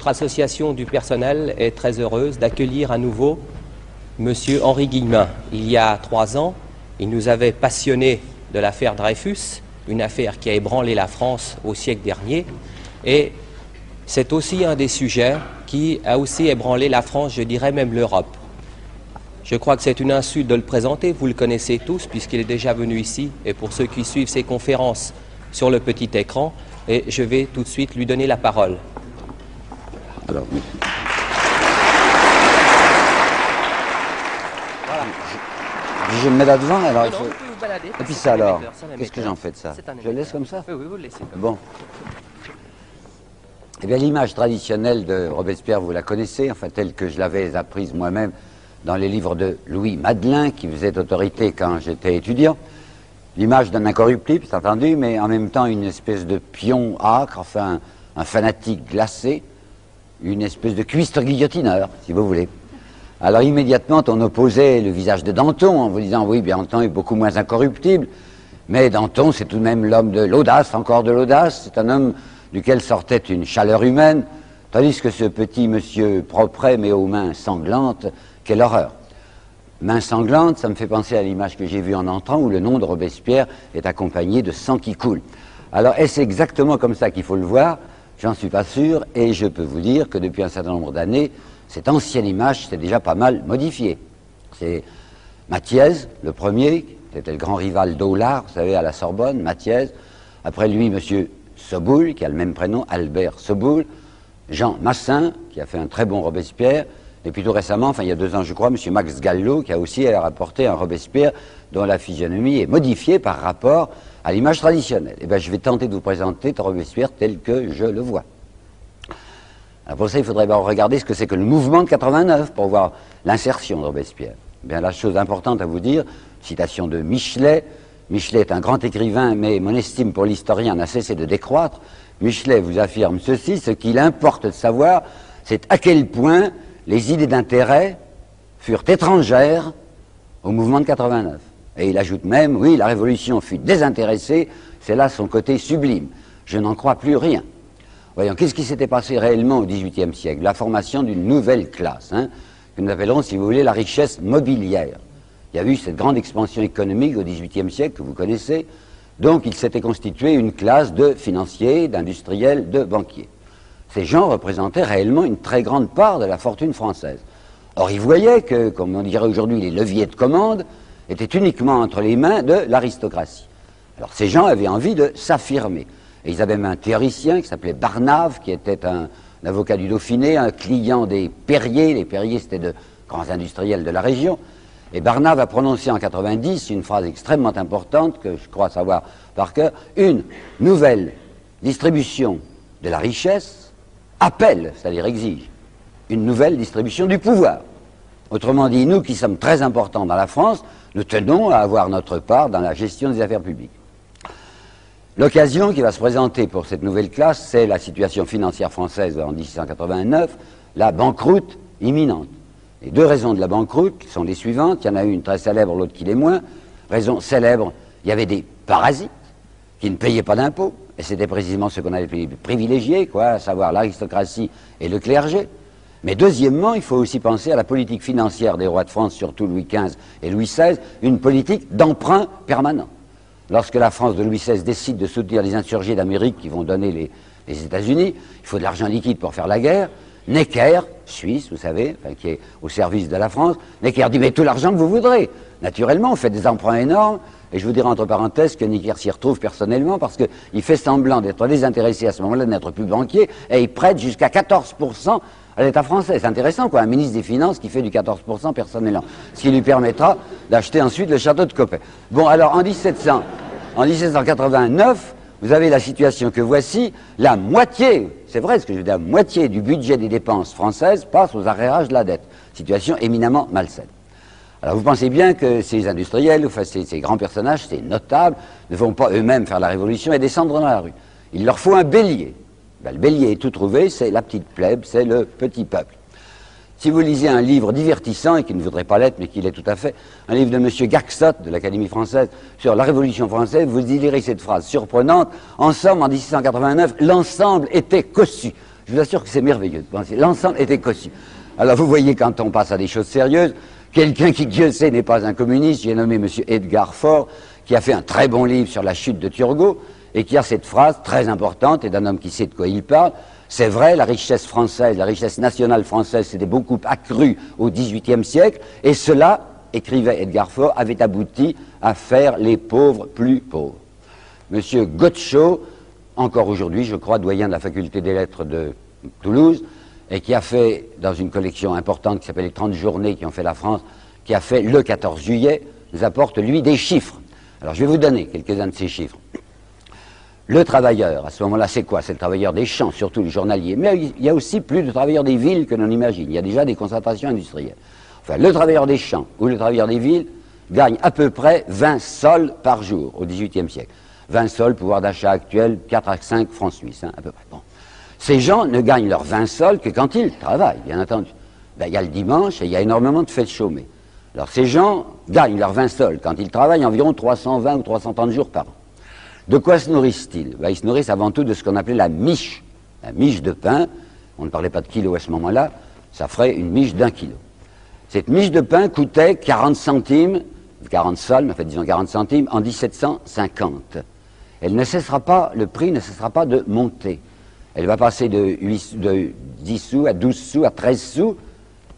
notre association du personnel est très heureuse d'accueillir à nouveau Monsieur Henri Guillemin. Il y a 3 ans, il nous avait passionnés de l'affaire Dreyfus, une affaire qui a ébranlé la France au siècle dernier, et c'est aussi un des sujets qui a aussi ébranlé la France, je dirais même l'Europe. Je crois que c'est une insulte de le présenter, vous le connaissez tous puisqu'il est déjà venu ici, et pour ceux qui suivent ses conférences sur le petit écran, et je vais tout de suite lui donner la parole. Alors, Voilà. je me mets là-devant, alors il Non, faut... vous pouvez vous balader, Et puis c'est ça un alors, émetteur, c'est un qu'est-ce que émetteur. j'en fais de ça? C'est un Je le laisse émetteur. comme ça? Oui, oui, vous le laissez comme Bon. Eh bien, l'image traditionnelle de Robespierre, vous la connaissez, enfin, telle que je l'avais apprise moi-même dans les livres de Louis Madelin, qui faisait autorité quand j'étais étudiant. L'image d'un incorruptible, c'est entendu, mais en même temps une espèce de pion âcre, enfin, un fanatique glacé, une espèce de cuistre guillotineur, si vous voulez. Alors, immédiatement, on opposait le visage de Danton, en vous disant, oui, bien Danton est beaucoup moins incorruptible, mais Danton, c'est tout de même l'homme de l'audace, encore de l'audace, c'est un homme duquel sortait une chaleur humaine, tandis que ce petit monsieur propre mais aux mains sanglantes, quelle horreur. Mains sanglantes, ça me fait penser à l'image que j'ai vue en entrant, où le nom de Robespierre est accompagné de sang qui coule. Alors, est-ce exactement comme ça qu'il faut le voir? J'en suis pas sûr, et je peux vous dire que depuis un certain nombre d'années, cette ancienne image s'est déjà pas mal modifiée. C'est Mathiez, le premier, qui était le grand rival d'Aulard, vous savez, à la Sorbonne, Mathiez. Après lui, monsieur Soboul, qui a le même prénom, Albert Soboul. Jean Massin, qui a fait un très bon Robespierre. Et puis tout récemment, enfin il y a 2 ans je crois, monsieur Max Gallo, qui a aussi rapporté un Robespierre dont la physionomie est modifiée par rapport à l'image traditionnelle. Et bien je vais tenter de vous présenter Robespierre tel que je le vois. Alors pour ça, il faudrait regarder ce que c'est que le mouvement de 89 pour voir l'insertion de Robespierre. Bien, la chose importante à vous dire, citation de Michelet. Michelet est un grand écrivain, mais mon estime pour l'historien n'a cessé de décroître. Michelet vous affirme ceci: ce qu'il importe de savoir, c'est à quel point les idées d'intérêt furent étrangères au mouvement de 89. Et il ajoute même, oui, la Révolution fut désintéressée, c'est là son côté sublime. Je n'en crois plus rien. Voyons, qu'est-ce qui s'était passé réellement au XVIIIe siècle? La formation d'une nouvelle classe, que nous appellerons, si vous voulez, la richesse mobilière. Il y a eu cette grande expansion économique au XVIIIe siècle que vous connaissez, donc il s'était constitué une classe de financiers, d'industriels, de banquiers. Ces gens représentaient réellement une très grande part de la fortune française. Or, ils voyaient que, comme on dirait aujourd'hui, les leviers de commande étaient uniquement entre les mains de l'aristocratie. Alors, ces gens avaient envie de s'affirmer. Et ils avaient même un théoricien qui s'appelait Barnave, qui était un avocat du Dauphiné, un client des Perriers. Les Perriers, c'était de grands industriels de la région. Et Barnave a prononcé en 90 une phrase extrêmement importante, que je crois savoir par cœur: une nouvelle distribution de la richesse appelle, c'est-à-dire exige, une nouvelle distribution du pouvoir. Autrement dit, nous qui sommes très importants dans la France, nous tenons à avoir notre part dans la gestion des affaires publiques. L'occasion qui va se présenter pour cette nouvelle classe, c'est la situation financière française en 1689, la banqueroute imminente. Les 2 raisons de la banqueroute sont les suivantes. Il y en a une très célèbre, l'autre qui l'est moins. Raison célèbre, il y avait des parasites qui ne payaient pas d'impôts. Et c'était précisément ce qu'on avait appelé les privilégiés, quoi, à savoir l'aristocratie et le clergé. Mais deuxièmement, il faut aussi penser à la politique financière des rois de France, surtout Louis XV et Louis XVI, une politique d'emprunt permanent. Lorsque la France de Louis XVI décide de soutenir les insurgés d'Amérique qui vont donner les États-Unis, il faut de l'argent liquide pour faire la guerre. Necker, Suisse, vous savez, enfin, qui est au service de la France, Necker dit: mais tout l'argent que vous voudrez. Naturellement, on fait des emprunts énormes. Et je vous dirai entre parenthèses que Necker s'y retrouve personnellement parce qu'il fait semblant d'être désintéressé à ce moment-là, de n'être plus banquier, et il prête jusqu'à 14% à l'État français. C'est intéressant, quoi, un ministre des Finances qui fait du 14% personnellement, ce qui lui permettra d'acheter ensuite le château de Coppet. Bon, alors en 1789, vous avez la situation que voici: la moitié, c'est vrai ce que je veux dire, la moitié du budget des dépenses françaises passe aux arrérages de la dette. Situation éminemment malsaine. Alors vous pensez bien que ces industriels, enfin ces grands personnages, ces notables, ne vont pas eux-mêmes faire la révolution et descendre dans la rue. Il leur faut un bélier. Ben, le bélier est tout trouvé, c'est la petite plèbe, c'est le petit peuple. Si vous lisez un livre divertissant, et qui ne voudrait pas l'être, mais qui l'est tout à fait, un livre de M. Gaxot, de l'Académie française, sur la Révolution française, vous y lirez cette phrase surprenante: en somme, en 1689, l'ensemble était cossu. Je vous assure que c'est merveilleux de penser. L'ensemble était cossu. Alors vous voyez, quand on passe à des choses sérieuses, quelqu'un qui, Dieu sait, n'est pas un communiste, j'ai nommé M. Edgar Faure, qui a fait un très bon livre sur la chute de Turgot, et qui a cette phrase très importante, et d'un homme qui sait de quoi il parle. C'est vrai, la richesse française, la richesse nationale française s'était beaucoup accrue au XVIIIe siècle, et cela, écrivait Edgar Faure, avait abouti à faire les pauvres plus pauvres. M. Godchaux, encore aujourd'hui, je crois, doyen de la faculté des lettres de Toulouse, et qui a fait, dans une collection importante qui s'appelle les 30 journées qui ont fait la France, qui a fait le 14 juillet, nous apporte, lui, des chiffres. Alors, je vais vous donner quelques-uns de ces chiffres. Le travailleur, à ce moment-là, c'est quoi? C'est le travailleur des champs, surtout les journaliers. Mais il y a aussi plus de travailleurs des villes que l'on imagine. Il y a déjà des concentrations industrielles. Enfin, le travailleur des champs ou le travailleur des villes gagne à peu près 20 sols par jour au XVIIIe siècle. 20 sols, pouvoir d'achat actuel, 4 à 5 francs suisses, hein, à peu près. Bon. Ces gens ne gagnent leurs 20 sols que quand ils travaillent, bien entendu. Ben, il y a le dimanche et il y a énormément de fêtes chômées. Alors ces gens gagnent leurs 20 sols quand ils travaillent environ 320 ou 330 jours par an. De quoi se nourrissent-ils? Ben, ils se nourrissent avant tout de ce qu'on appelait la miche de pain. On ne parlait pas de kilos à ce moment-là, ça ferait une miche d'1 kilo. Cette miche de pain coûtait 40 centimes, 40 sols, mais en fait disons 40 centimes, en 1750. Elle ne cessera pas, le prix ne cessera pas de monter. Elle va passer de 10 sous à 12 sous à 13 sous,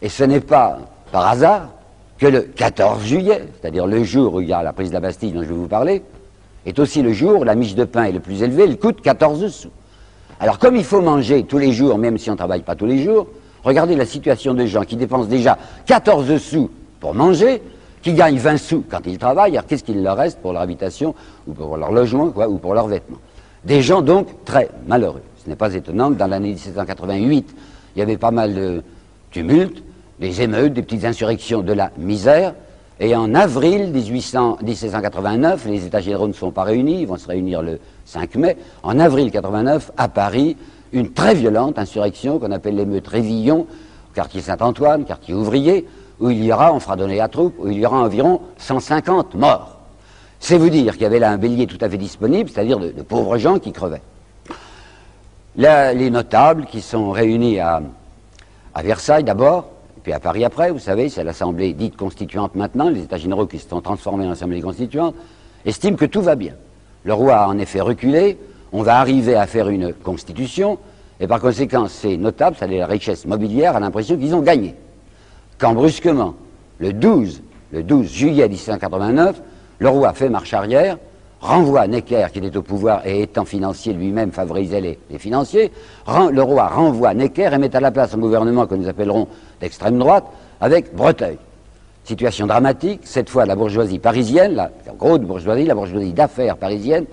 et ce n'est pas par hasard que le 14 juillet, c'est-à-dire le jour où il y a la prise de la Bastille dont je vais vous parler, est aussi le jour où la miche de pain est le plus élevée, elle coûte 14 sous. Alors comme il faut manger tous les jours, même si on ne travaille pas tous les jours, regardez la situation de gens qui dépensent déjà 14 sous pour manger, qui gagnent 20 sous quand ils travaillent, alors qu'est-ce qu'il leur reste pour leur habitation, ou pour leur logement, quoi, ou pour leurs vêtements? Des gens donc très malheureux. Ce n'est pas étonnant que dans l'année 1788, il y avait pas mal de tumultes, des émeutes, des petites insurrections de la misère, et en avril 1789, les États généraux ne sont pas réunis, ils vont se réunir le 5 mai, en avril 89, à Paris, une très violente insurrection qu'on appelle l'émeute Révillon, quartier Saint-Antoine, quartier ouvrier, où il y aura, on fera donner la troupe, où il y aura environ 150 morts. C'est vous dire qu'il y avait là un bélier tout à fait disponible, c'est-à-dire de pauvres gens qui crevaient. Là, les notables qui sont réunis à Versailles d'abord, puis à Paris après, vous savez, c'est l'Assemblée dite constituante maintenant, les États généraux qui se sont transformés en Assemblée constituante, estiment que tout va bien. Le roi a en effet reculé, on va arriver à faire une constitution, et par conséquent, ces notables, c'est-à-dire la richesse mobilière, a l'impression qu'ils ont gagné. Quand brusquement, le 12 juillet 1789, le roi fait marche arrière, renvoie Necker, qui était au pouvoir et étant financier lui-même, favorisait les financiers, le roi renvoie Necker et met à la place un gouvernement que nous appellerons d'extrême droite, avec Breteuil. Situation dramatique, cette fois la bourgeoisie parisienne, la grosse bourgeoisie, la bourgeoisie d'affaires parisienne,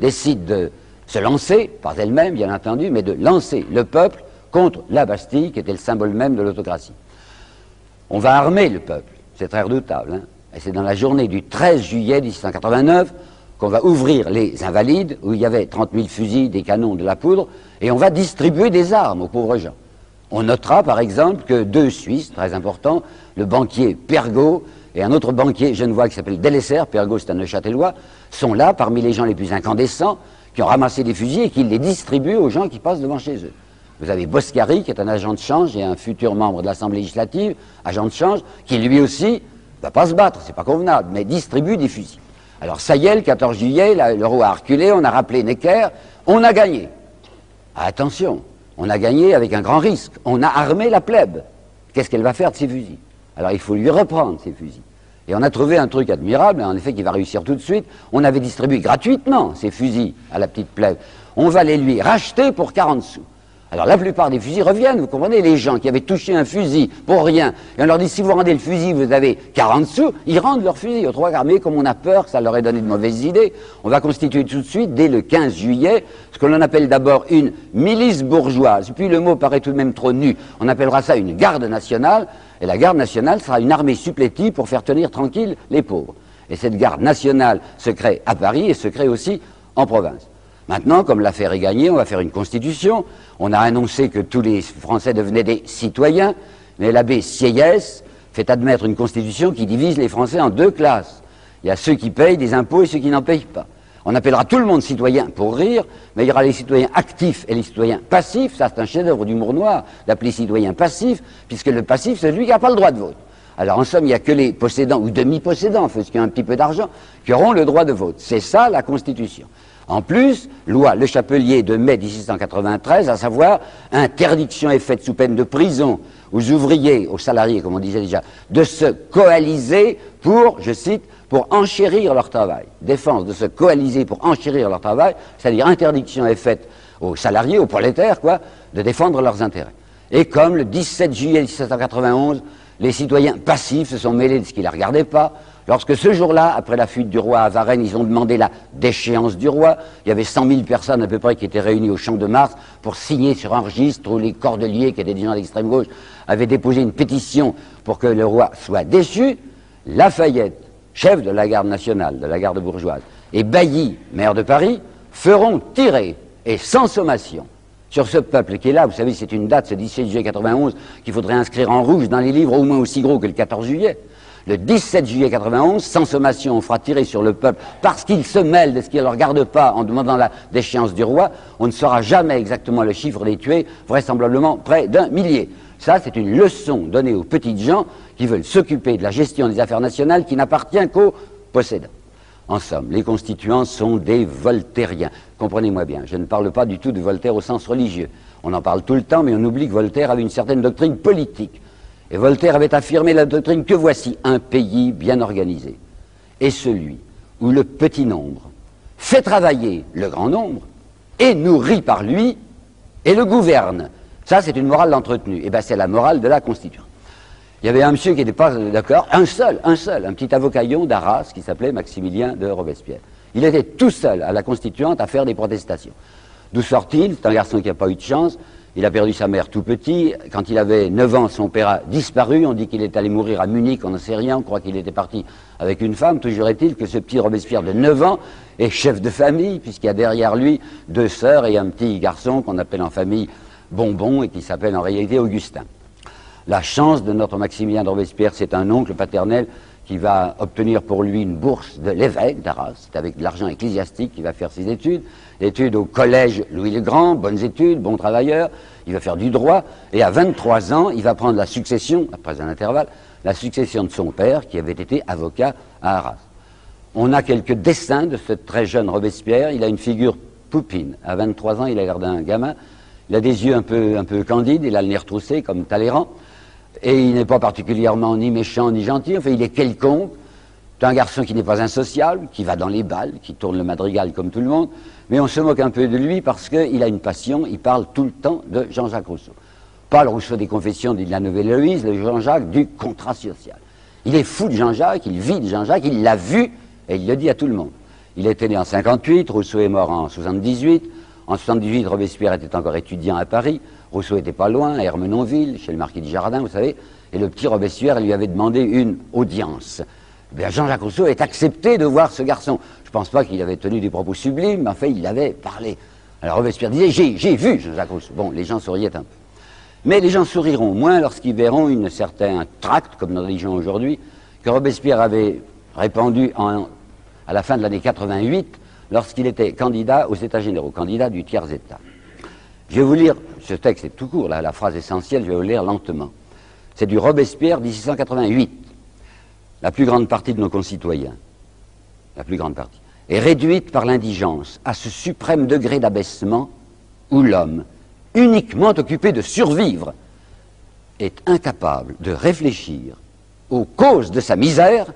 décide de se lancer, pas elle-même bien entendu, mais de lancer le peuple contre la Bastille, qui était le symbole même de l'autocratie. On va armer le peuple, c'est très redoutable, hein. Et c'est dans la journée du 13 juillet 1789 qu'on va ouvrir les Invalides, où il y avait 30 000 fusils, des canons, de la poudre, et on va distribuer des armes aux pauvres gens. On notera par exemple que 2 Suisses, très importants, le banquier Pergaud et un autre banquier genevois qui s'appelle Delesser, Pergaud c'est un Neuchâtelois, sont là parmi les gens les plus incandescents, qui ont ramassé des fusils et qui les distribuent aux gens qui passent devant chez eux. Vous avez Boscari, qui est un agent de change et un futur membre de l'Assemblée législative, agent de change, qui lui aussi ne va pas se battre, c'est pas convenable, mais distribue des fusils. Alors ça y est, le 14 juillet, le roi a reculé, on a rappelé Necker, on a gagné. Attention, on a gagné avec un grand risque, on a armé la plèbe. Qu'est-ce qu'elle va faire de ces fusils? Alors il faut lui reprendre ces fusils. Et on a trouvé un truc admirable, en effet, qui va réussir tout de suite. On avait distribué gratuitement ces fusils à la petite plèbe. On va les lui racheter pour 40 sous. Alors la plupart des fusils reviennent, vous comprenez, les gens qui avaient touché un fusil pour rien, et on leur dit si vous rendez le fusil, vous avez 40 sous, ils rendent leur fusil aux trois armées, comme on a peur que ça leur ait donné de mauvaises idées. On va constituer tout de suite, dès le 15 juillet, ce que l'on appelle d'abord une milice bourgeoise, puis le mot paraît tout de même trop nu, on appellera ça une garde nationale, et la garde nationale sera une armée supplétive pour faire tenir tranquille les pauvres. Et cette garde nationale se crée à Paris et se crée aussi en province. Maintenant, comme l'affaire est gagnée, on va faire une constitution. On a annoncé que tous les Français devenaient des citoyens, mais l'abbé Sieyès fait admettre une constitution qui divise les Français en 2 classes. Il y a ceux qui payent des impôts et ceux qui n'en payent pas. On appellera tout le monde citoyen pour rire, mais il y aura les citoyens actifs et les citoyens passifs. Ça, c'est un chef-d'œuvre d'humour noir d'appeler citoyen passif, puisque le passif, c'est celui qui n'a pas le droit de vote. Alors, en somme, il n'y a que les possédants ou demi-possédants, ceux qui ont un petit peu d'argent, qui auront le droit de vote. C'est ça, la Constitution. En plus, loi Le Chapelier de mai 1693, à savoir interdiction est faite sous peine de prison aux ouvriers, aux salariés, comme on disait déjà, de se coaliser pour, je cite, pour enchérir leur travail. Défense de se coaliser pour enchérir leur travail, c'est-à-dire interdiction est faite aux salariés, aux prolétaires, quoi, de défendre leurs intérêts. Et comme le 17 juillet 1791, les citoyens passifs se sont mêlés de ce qui ne les regardait pas, lorsque ce jour-là, après la fuite du roi à Varennes, ils ont demandé la déchéance du roi, il y avait 100 000 personnes à peu près qui étaient réunies au Champ de Mars pour signer sur un registre où les cordeliers, qui étaient des gens d'extrême gauche, avaient déposé une pétition pour que le roi soit déchu. Lafayette, chef de la garde nationale, de la garde bourgeoise, et Bailly, maire de Paris, feront tirer, et sans sommation, sur ce peuple qui est là. Vous savez, c'est une date, ce 17 juillet 91, qu'il faudrait inscrire en rouge dans les livres, au moins aussi gros que le 14 juillet. Le 17 juillet 91, sans sommation, on fera tirer sur le peuple parce qu'il se mêle de ce qui ne le regarde pas en demandant la déchéance du roi. On ne saura jamais exactement le chiffre des tués, vraisemblablement près d'1 millier. Ça, c'est une leçon donnée aux petites gens qui veulent s'occuper de la gestion des affaires nationales qui n'appartient qu'aux possédants. En somme, les constituants sont des voltairiens. Comprenez-moi bien, je ne parle pas du tout de Voltaire au sens religieux. On en parle tout le temps, mais on oublie que Voltaire avait une certaine doctrine politique. Et Voltaire avait affirmé la doctrine que voici un pays bien organisé est celui où le petit nombre fait travailler le grand nombre, est nourri par lui et le gouverne. Ça, c'est une morale entretenue. Et bien, c'est la morale de la Constitution. Il y avait un monsieur qui n'était pas d'accord, un seul, un petit avocaillon d'Arras qui s'appelait Maximilien de Robespierre. Il était tout seul à la Constituante à faire des protestations. D'où sort-il? C'est un garçon qui n'a pas eu de chance. Il a perdu sa mère tout petit. Quand il avait 9 ans, son père a disparu. On dit qu'il est allé mourir à Munich, on n'en sait rien. On croit qu'il était parti avec une femme. Toujours est-il que ce petit Robespierre de 9 ans est chef de famille, puisqu'il y a derrière lui 2 sœurs et un petit garçon qu'on appelle en famille Bonbon et qui s'appelle en réalité Augustin. La chance de notre Maximilien de Robespierre, c'est un oncle paternel qui va obtenir pour lui une bourse de l'évêque d'Arras. C'est avec de l'argent ecclésiastique qu'il va faire ses études. Études au collège Louis le Grand, bonnes études, bon travailleur. Il va faire du droit. Et à 23 ans, il va prendre la succession, après un intervalle, la succession de son père qui avait été avocat à Arras. On a quelques dessins de ce très jeune Robespierre. Il a une figure poupine. À 23 ans, il a l'air d'un gamin. Il a des yeux un peu candides. Il a le nez retroussé comme Talleyrand. Et il n'est pas particulièrement ni méchant ni gentil. Enfin, il est quelconque. C'est un garçon qui n'est pas insociable, qui va dans les bals, qui tourne le madrigal comme tout le monde. Mais on se moque un peu de lui parce qu'il a une passion. Il parle tout le temps de Jean-Jacques Rousseau. Pas le Rousseau des Confessions ni de la Nouvelle Héloïse, le Jean-Jacques du contrat social. Il est fou de Jean-Jacques, il vit de Jean-Jacques, il l'a vu et il le dit à tout le monde. Il était né en 58, Rousseau est mort en 78. En 78, Robespierre était encore étudiant à Paris. Rousseau était pas loin, à Ermenonville, chez le marquis du Jardin, vous savez. Et le petit Robespierre lui avait demandé une audience. Bien, Jean-Jacques Rousseau est accepté de voir ce garçon. Je ne pense pas qu'il avait tenu des propos sublimes, mais en fait, il avait parlé. Alors Robespierre disait, j'ai vu Jean-Jacques Rousseau. Bon, les gens souriaient un peu. Mais les gens souriront moins lorsqu'ils verront un certain tract, comme nous disons aujourd'hui, que Robespierre avait répandu à la fin de l'année 88, lorsqu'il était candidat aux États généraux, candidat du tiers-État. Je vais vous lire, ce texte est tout court, là, la phrase essentielle, je vais vous lire lentement. C'est du Robespierre 1688. La plus grande partie de nos concitoyens, la plus grande partie, est réduite par l'indigence à ce suprême degré d'abaissement où l'homme, uniquement occupé de survivre, est incapable de réfléchir aux causes de sa misère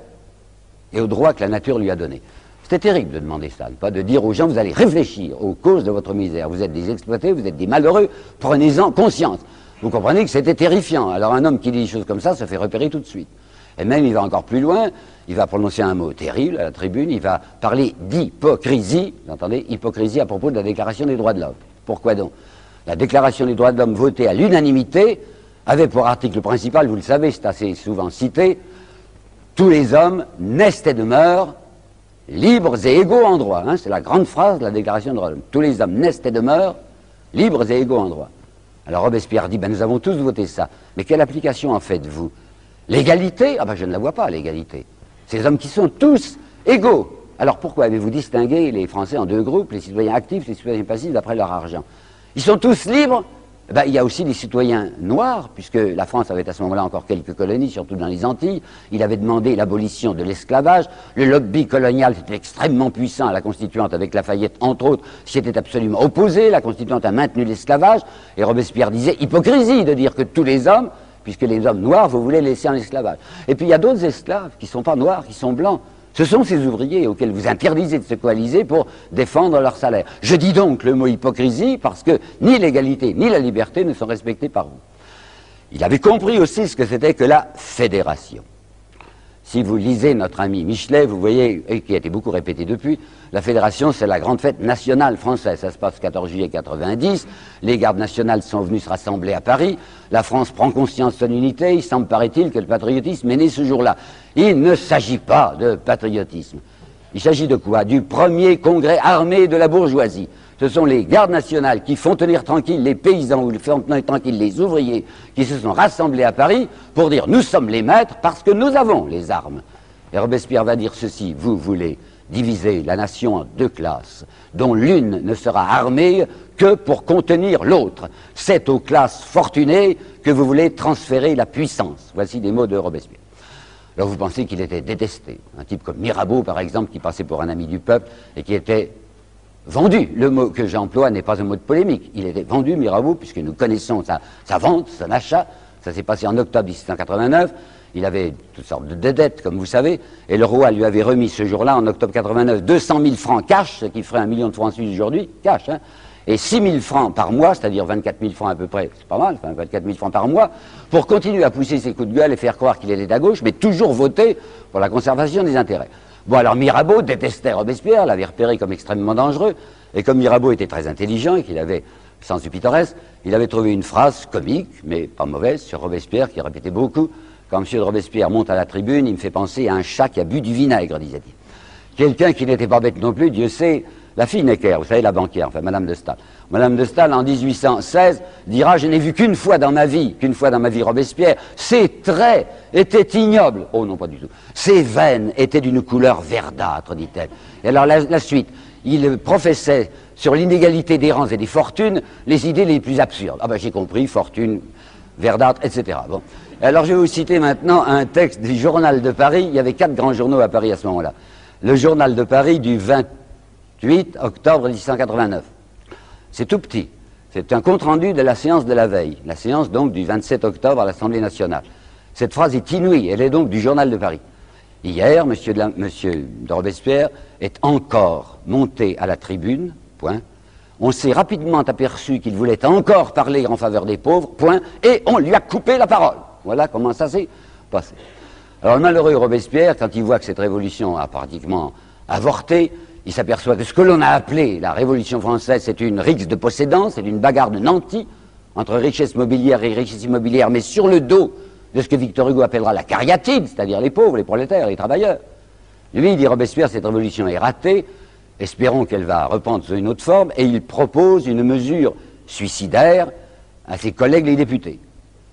et aux droits que la nature lui a donnés. C'était terrible de demander ça, pas de dire aux gens, vous allez réfléchir aux causes de votre misère. Vous êtes des exploités, vous êtes des malheureux, prenez-en conscience. Vous comprenez que c'était terrifiant. Alors un homme qui dit des choses comme ça se fait repérer tout de suite. Et même, il va encore plus loin, il va prononcer un mot terrible à la tribune, il va parler d'hypocrisie, vous entendez, hypocrisie à propos de la Déclaration des droits de l'homme. Pourquoi donc? La Déclaration des droits de l'homme votée à l'unanimité avait pour article principal, vous le savez, c'est assez souvent cité, tous les hommes naissent et demeurent libres et égaux en droit. Hein, c'est la grande phrase de la Déclaration des droits de l'homme. Tous les hommes naissent et demeurent libres et égaux en droit. Alors Robespierre dit, ben nous avons tous voté ça. Mais quelle application en faites-vous? L'égalité? Ah ben je ne la vois pas, l'égalité. Ces hommes qui sont tous égaux. Alors pourquoi avez-vous distingué les Français en deux groupes, les citoyens actifs et les citoyens passifs d'après leur argent? Ils sont tous libres. Eh ben, il y a aussi des citoyens noirs, puisque la France avait à ce moment-là encore quelques colonies, surtout dans les Antilles. Il avait demandé l'abolition de l'esclavage. Le lobby colonial était extrêmement puissant à la Constituante, avec Lafayette, entre autres, s'y était absolument opposé. La Constituante a maintenu l'esclavage. Et Robespierre disait, hypocrisie de dire que tous les hommes, puisque les hommes noirs, vous voulez laisser en esclavage. Et puis il y a d'autres esclaves qui ne sont pas noirs, qui sont blancs. Ce sont ces ouvriers auxquels vous interdisez de se coaliser pour défendre leur salaire. Je dis donc le mot hypocrisie parce que ni l'égalité ni la liberté ne sont respectés par vous. Il avait compris aussi ce que c'était que la fédération. Si vous lisez notre ami Michelet, vous voyez, et qui a été beaucoup répété depuis, la fédération c'est la grande fête nationale française. Ça se passe le 14 juillet 90, les gardes nationales sont venus se rassembler à Paris, la France prend conscience de son unité, il semble, paraît-il, que le patriotisme est né ce jour-là. Il ne s'agit pas de patriotisme. Il s'agit de quoi? Du premier congrès armé de la bourgeoisie. Ce sont les gardes nationales qui font tenir tranquilles les paysans ou font tenir tranquilles les ouvriers qui se sont rassemblés à Paris pour dire nous sommes les maîtres parce que nous avons les armes. Et Robespierre va dire ceci, vous voulez diviser la nation en deux classes dont l'une ne sera armée que pour contenir l'autre. C'est aux classes fortunées que vous voulez transférer la puissance. Voici des mots de Robespierre. Alors vous pensez qu'il était détesté. Un type comme Mirabeau par exemple qui passait pour un ami du peuple et qui était vendu. Le mot que j'emploie n'est pas un mot de polémique. Il était vendu, Mirabeau, puisque nous connaissons sa vente, son achat. Ça s'est passé en octobre 1789. Il avait toutes sortes de dettes, comme vous savez, et le roi lui avait remis ce jour-là, en octobre 89, 200 000 francs cash, ce qui ferait 1 million de francs suisses aujourd'hui, cash, hein, et 6 000 francs par mois, c'est-à-dire 24 000 francs à peu près, c'est pas mal, enfin 24 000 francs par mois, pour continuer à pousser ses coups de gueule et faire croire qu'il était à gauche, mais toujours voter pour la conservation des intérêts. Bon, alors Mirabeau détestait Robespierre, l'avait repéré comme extrêmement dangereux, et comme Mirabeau était très intelligent et qu'il avait sens du pittoresque, il avait trouvé une phrase comique, mais pas mauvaise, sur Robespierre, qui répétait beaucoup. Quand M. de Robespierre monte à la tribune, il me fait penser à un chat qui a bu du vinaigre, disait-il. Quelqu'un qui n'était pas bête non plus, Dieu sait, la fille Necker, vous savez, la banquière, enfin Madame de Staël. Madame de Staël, en 1816, dira « Je n'ai vu qu'une fois dans ma vie Robespierre, ses traits étaient ignobles. » Oh non, pas du tout. Ses veines étaient d'une couleur verdâtre, dit-elle. Et alors la suite, il professait sur l'inégalité des rangs et des fortunes les idées les plus absurdes. Ah ben j'ai compris, fortune, verdâtre, etc. Bon. Alors je vais vous citer maintenant un texte du Journal de Paris. Il y avait 4 grands journaux à Paris à ce moment-là. Le Journal de Paris du 28 octobre 1789. C'est tout petit. C'est un compte-rendu de la séance de la veille. La séance donc du 27 octobre à l'Assemblée nationale. Cette phrase est inouïe. Elle est donc du Journal de Paris. Hier, monsieur de Robespierre est encore monté à la tribune, point. On s'est rapidement aperçu qu'il voulait encore parler en faveur des pauvres, point, et on lui a coupé la parole. Voilà comment ça s'est passé. Alors le malheureux Robespierre, quand il voit que cette révolution a pratiquement avorté, il s'aperçoit que ce que l'on a appelé la Révolution française, c'est une rixe de possédance, c'est une bagarre de nantis entre richesse mobilière et richesse immobilière, mais sur le dos de ce que Victor Hugo appellera la cariatide, c'est-à-dire les pauvres, les prolétaires, les travailleurs. Lui, il dit Robespierre, cette révolution est ratée, espérons qu'elle va reprendre sous une autre forme, et il propose une mesure suicidaire à ses collègues les députés.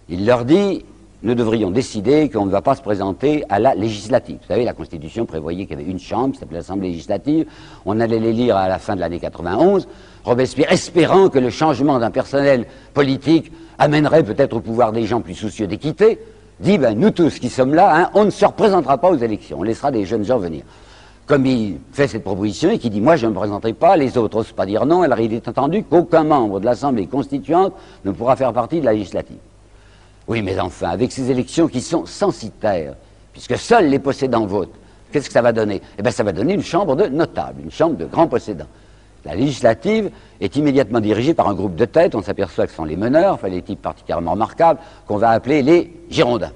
Il leur dit, nous devrions décider qu'on ne va pas se présenter à la législative. Vous savez, la Constitution prévoyait qu'il y avait une chambre qui s'appelait l'Assemblée législative, on allait les lire à la fin de l'année 91, Robespierre, espérant que le changement d'un personnel politique amènerait peut-être au pouvoir des gens plus soucieux d'équité, dit, ben, nous tous qui sommes là, hein, on ne se représentera pas aux élections, on laissera des jeunes gens venir. Comme il fait cette proposition et qui dit, moi je ne me présenterai pas, les autres n'osent pas dire non, alors il est entendu qu'aucun membre de l'Assemblée constituante ne pourra faire partie de la législative. Oui, mais enfin, avec ces élections qui sont censitaires, puisque seuls les possédants votent, qu'est-ce que ça va donner? Eh bien, ça va donner une chambre de notables, une chambre de grands possédants. La législative est immédiatement dirigée par un groupe de têtes, on s'aperçoit que ce sont les meneurs, enfin les types particulièrement remarquables, qu'on va appeler les Girondins.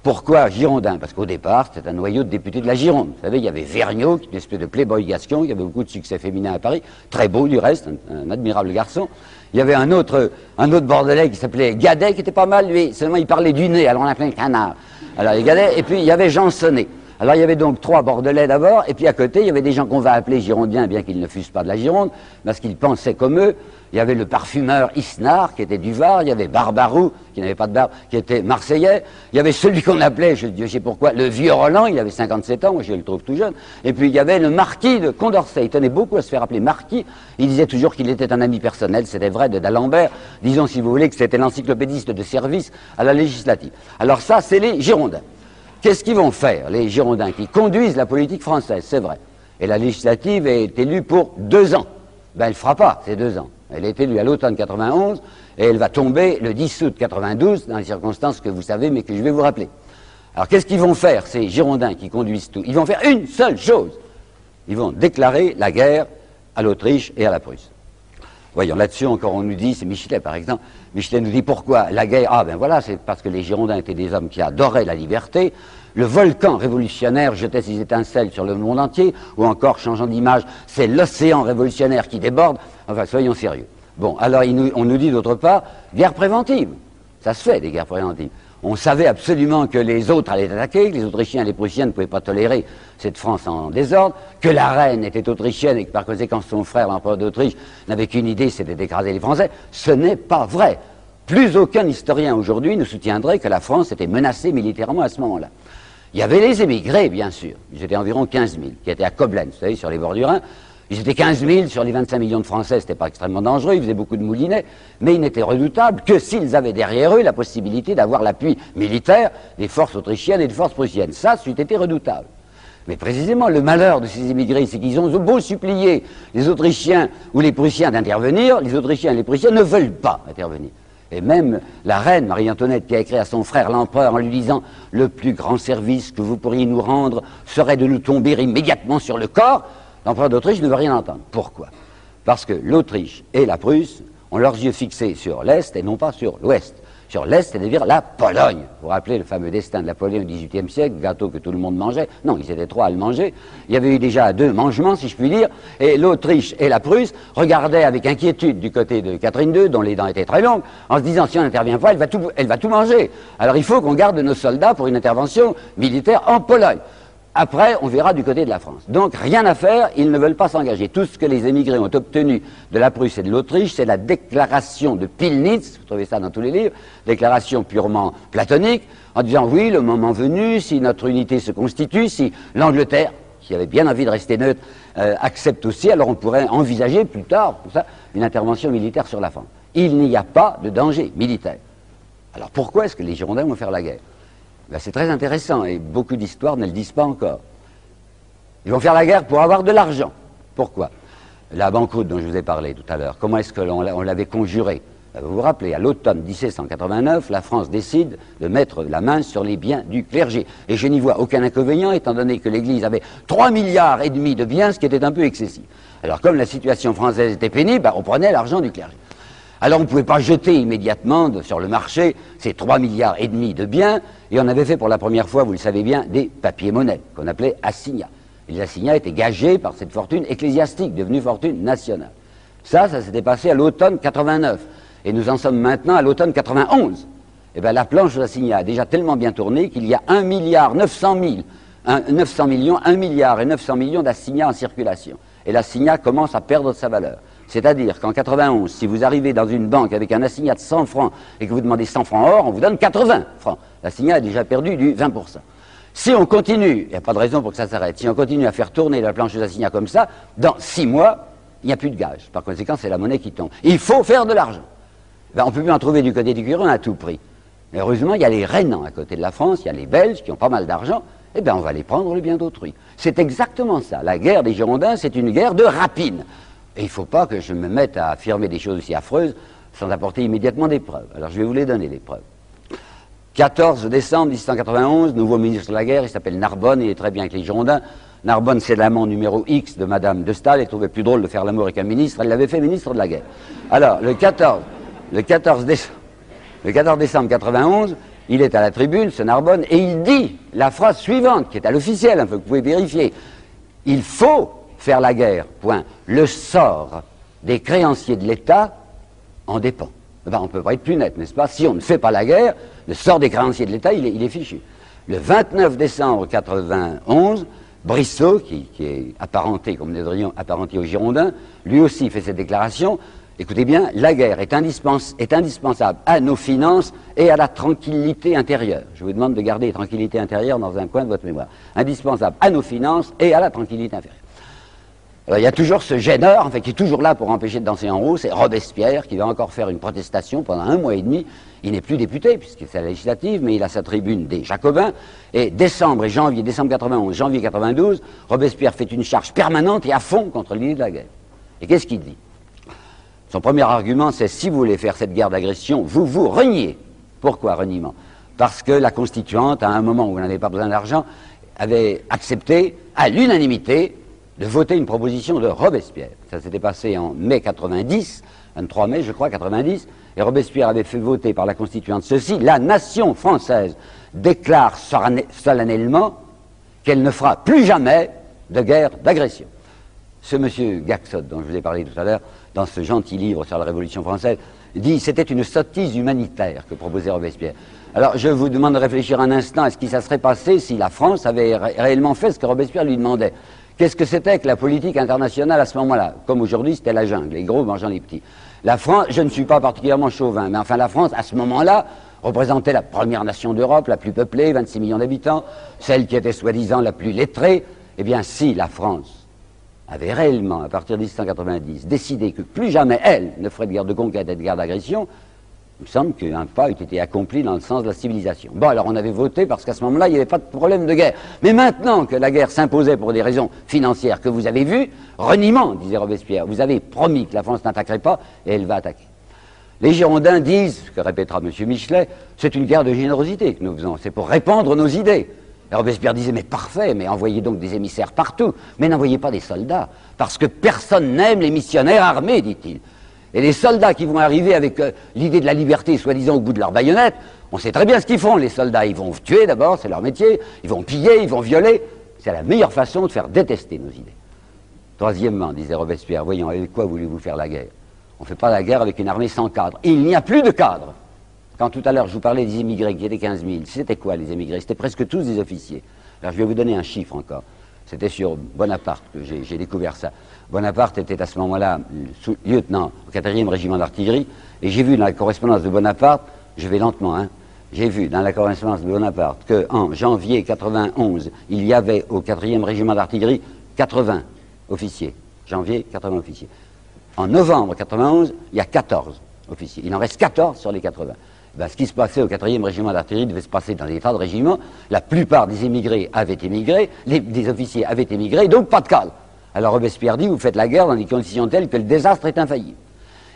Pourquoi Girondins? Parce qu'au départ, c'était un noyau de députés de la Gironde. Vous savez, il y avait Vergniaud, qui est une espèce de playboy gascon, qui avait beaucoup de succès féminin à Paris, très beau du reste, un admirable garçon. Il y avait un autre bordelais qui s'appelait Gadet, qui était pas mal, lui, seulement il parlait du nez, alors on l'appelait un canard. Alors il y avait Gadet, et puis il y avait Jean Sonnet. Alors il y avait donc 3 Bordelais d'abord, et puis à côté, il y avait des gens qu'on va appeler Girondiens, bien qu'ils ne fussent pas de la Gironde, parce qu'ils pensaient comme eux. Il y avait le parfumeur Isnard, qui était du Var, il y avait Barbarou, qui n'avait pas de barbe, qui était marseillais, il y avait celui qu'on appelait, je ne sais pourquoi, le vieux Roland, il avait 57 ans, moi je le trouve tout jeune, et puis il y avait le marquis de Condorcet, il tenait beaucoup à se faire appeler marquis, il disait toujours qu'il était un ami personnel, c'était vrai, de d'Alembert, disons si vous voulez que c'était l'encyclopédiste de service à la législative. Alors ça, c'est les Girondins. Qu'est-ce qu'ils vont faire, les Girondins, qui conduisent la politique française, c'est vrai. Et la législative est élue pour 2 ans. Ben, elle ne fera pas ces 2 ans. Elle est élue à l'automne 91, et elle va tomber le 10 août 92, dans les circonstances que vous savez, mais que je vais vous rappeler. Alors, qu'est-ce qu'ils vont faire, ces Girondins qui conduisent tout? Ils vont faire une seule chose. Ils vont déclarer la guerre à l'Autriche et à la Prusse. Voyons, là-dessus, encore, on nous dit, c'est Michelet, par exemple. Michelet nous dit pourquoi la guerre. Ah, ben voilà, c'est parce que les Girondins étaient des hommes qui adoraient la liberté. Le volcan révolutionnaire jetait ses étincelles sur le monde entier, ou encore, changeant d'image, c'est l'océan révolutionnaire qui déborde. Enfin, soyons sérieux. Bon, alors, on nous dit d'autre part, guerre préventive. Ça se fait, des guerres préventives. On savait absolument que les autres allaient attaquer, que les Autrichiens et les Prussiens ne pouvaient pas tolérer cette France en désordre, que la reine était autrichienne et que par conséquent son frère, l'empereur d'Autriche, n'avait qu'une idée, c'était d'écraser les Français. Ce n'est pas vrai. Plus aucun historien aujourd'hui ne soutiendrait que la France était menacée militairement à ce moment-là. Il y avait les émigrés, bien sûr. Ils étaient environ 15 000, qui étaient à Koblenz, vous savez, sur les bords du Rhin. Ils étaient 15 000 sur les 25 millions de Français, c'était pas extrêmement dangereux, ils faisaient beaucoup de moulinets, mais ils n'étaient redoutables que s'ils avaient derrière eux la possibilité d'avoir l'appui militaire des forces autrichiennes et des forces prussiennes. Ça, c'eût été redoutable. Mais précisément, le malheur de ces immigrés, c'est qu'ils ont beau supplier les Autrichiens ou les Prussiens d'intervenir, les Autrichiens et les Prussiens ne veulent pas intervenir. Et même la reine Marie-Antoinette qui a écrit à son frère l'empereur en lui disant « Le plus grand service que vous pourriez nous rendre serait de nous tomber immédiatement sur le corps », l'empereur d'Autriche ne veut rien entendre. Pourquoi? Parce que l'Autriche et la Prusse ont leurs yeux fixés sur l'Est et non pas sur l'Ouest. Sur l'Est, c'est-à-dire la Pologne. Vous vous rappelez le fameux destin de la Pologne au XVIIIe siècle, gâteau que tout le monde mangeait? Non, ils étaient 3 à le manger. Il y avait eu déjà 2 mangements, si je puis dire, et l'Autriche et la Prusse regardaient avec inquiétude du côté de Catherine II, dont les dents étaient très longues, en se disant si on n'intervient pas, elle va tout manger. Alors il faut qu'on garde nos soldats pour une intervention militaire en Pologne. Après, on verra du côté de la France. Donc, rien à faire, ils ne veulent pas s'engager. Tout ce que les émigrés ont obtenu de la Prusse et de l'Autriche, c'est la déclaration de Pillnitz, vous trouvez ça dans tous les livres, déclaration purement platonique, en disant, oui, le moment venu, si notre unité se constitue, si l'Angleterre, qui avait bien envie de rester neutre, accepte aussi, alors on pourrait envisager plus tard, pour ça, une intervention militaire sur la France. Il n'y a pas de danger militaire. Alors, pourquoi est-ce que les Girondins vont faire la guerre? Ben, c'est très intéressant et beaucoup d'histoires ne le disent pas encore. Ils vont faire la guerre pour avoir de l'argent. Pourquoi? La banqueroute dont je vous ai parlé tout à l'heure, comment est-ce qu'on l'avait conjurée? Vous vous rappelez, à l'automne 1789, la France décide de mettre la main sur les biens du clergé. Et je n'y vois aucun inconvénient, étant donné que l'Église avait 3,5 milliards de biens, ce qui était un peu excessif. Alors comme la situation française était pénible, ben, on prenait l'argent du clergé. Alors on ne pouvait pas jeter immédiatement sur le marché ces 3,5 milliards de biens, et on avait fait pour la première fois, vous le savez bien, des papiers-monnaies, qu'on appelait assignats. Et les assignats étaient gagés par cette fortune ecclésiastique, devenue fortune nationale. Ça s'était passé à l'automne 89, et nous en sommes maintenant à l'automne 91. Et bien la planche d'assignats a déjà tellement bien tourné qu'il y a 1 milliard 900 millions, 1 milliard et 900 millions d'assignats en circulation. Et l'assignat commence à perdre de sa valeur. C'est-à-dire qu'en 91, si vous arrivez dans une banque avec un assignat de 100 francs et que vous demandez 100 francs or, on vous donne 80 francs. L'assignat a déjà perdu du 20%. Si on continue, il n'y a pas de raison pour que ça s'arrête, si on continue à faire tourner la planche d'assignats comme ça, dans 6 mois, il n'y a plus de gage. Par conséquent, c'est la monnaie qui tombe. Il faut faire de l'argent. Ben, on ne peut plus en trouver du côté du Quirin à tout prix. Mais heureusement, il y a les Rhénans à côté de la France, il y a les Belges qui ont pas mal d'argent, eh bien on va les prendre le bien d'autrui. C'est exactement ça. La guerre des Girondins, c'est une guerre de rapine. Et il ne faut pas que je me mette à affirmer des choses aussi affreuses sans apporter immédiatement des preuves. Alors je vais vous les donner, les preuves. 14 décembre 1791, nouveau ministre de la guerre, il s'appelle Narbonne, il est très bien avec les Girondins. Narbonne, c'est l'amant numéro X de Madame de Staël, elle trouvait plus drôle de faire l'amour avec un ministre, elle l'avait fait ministre de la guerre. Alors, le 14 décembre 91, il est à la tribune, ce Narbonne, et il dit la phrase suivante, qui est à l'officiel, hein, que vous pouvez vérifier. Il faut faire la guerre, point. Le sort des créanciers de l'État en dépend. Ben, on ne peut pas être plus net, n'est-ce pas? Si on ne fait pas la guerre, le sort des créanciers de l'État, il est fichu. Le 29 décembre 91, Brissot, qui est apparenté, comme nous dirions, apparenté aux Girondins, lui aussi fait cette déclaration. Écoutez bien, la guerre est indispensable à nos finances et à la tranquillité intérieure. Je vous demande de garder la tranquillité intérieure dans un coin de votre mémoire. Indispensable à nos finances et à la tranquillité intérieure. Alors, il y a toujours ce gêneur, en fait, qui est toujours là pour empêcher de danser en haut, c'est Robespierre, qui va encore faire une protestation pendant 1 mois et demi. Il n'est plus député, puisque c'est la législative, mais il a sa tribune des Jacobins. Et décembre 91, janvier 92, Robespierre fait une charge permanente et à fond contre l'idée de la guerre. Et qu'est-ce qu'il dit? Son premier argument, c'est si vous voulez faire cette guerre d'agression, vous reniez. Pourquoi reniement? Parce que la Constituante, à un moment où vous n'avez pas besoin d'argent, avait accepté, à l'unanimité, de voter une proposition de Robespierre. Ça s'était passé en mai 90, 23 mai, je crois, 90, et Robespierre avait fait voter par la Constituante ceci: la nation française déclare solennellement qu'elle ne fera plus jamais de guerre d'agression. Ce monsieur Gaxot, dont je vous ai parlé tout à l'heure, dans ce gentil livre sur la Révolution française, dit c'était une sottise humanitaire que proposait Robespierre. Alors je vous demande de réfléchir un instant à ce qui ça serait passé si la France avait réellement fait ce que Robespierre lui demandait. Qu'est-ce que c'était que la politique internationale à ce moment-là? Comme aujourd'hui, c'était la jungle, les gros mangeant les petits. La France, je ne suis pas particulièrement chauvin, mais enfin la France, à ce moment-là, représentait la première nation d'Europe, la plus peuplée, 26 millions d'habitants, celle qui était soi-disant la plus lettrée. Eh bien, si la France avait réellement, à partir de 1790, décidé que plus jamais elle ne ferait de guerre de conquête et de guerre d'agression, il me semble qu'un pas ait été accompli dans le sens de la civilisation. Bon, alors on avait voté parce qu'à ce moment-là, il n'y avait pas de problème de guerre. Mais maintenant que la guerre s'imposait pour des raisons financières que vous avez vues, reniement, disait Robespierre, vous avez promis que la France n'attaquerait pas et elle va attaquer. Les Girondins disent, ce que répétera M. Michelet, c'est une guerre de générosité que nous faisons, c'est pour répandre nos idées. Et Robespierre disait, mais parfait, mais envoyez donc des émissaires partout, mais n'envoyez pas des soldats, parce que personne n'aime les missionnaires armés, dit-il. Et les soldats qui vont arriver avec l'idée de la liberté, soi-disant au bout de leur baïonnette, on sait très bien ce qu'ils font, les soldats. Ils vont tuer d'abord, c'est leur métier, ils vont piller, ils vont violer. C'est la meilleure façon de faire détester nos idées. Troisièmement, disait Robespierre, voyons, avec quoi voulez-vous faire la guerre? On ne fait pas la guerre avec une armée sans cadre. Et il n'y a plus de cadre. Quand tout à l'heure je vous parlais des immigrés, qui étaient 15 000, c'était quoi les immigrés? C'était presque tous des officiers. Alors je vais vous donner un chiffre encore. C'était sur Bonaparte que j'ai découvert ça. Bonaparte était à ce moment-là lieutenant au 4e régiment d'artillerie, et j'ai vu dans la correspondance de Bonaparte, je vais lentement, hein, j'ai vu dans la correspondance de Bonaparte qu'en janvier 91, il y avait au 4e régiment d'artillerie 80 officiers. Janvier, 80 officiers. En novembre 91, il y a 14 officiers. Il en reste 14 sur les 80. Ben, ce qui se passait au 4e régiment d'artillerie devait se passer dans des tas de régiments. La plupart des émigrés avaient émigré, des officiers avaient émigré, donc pas de cadre. Alors Robespierre dit, vous faites la guerre dans des conditions telles que le désastre est infaillible.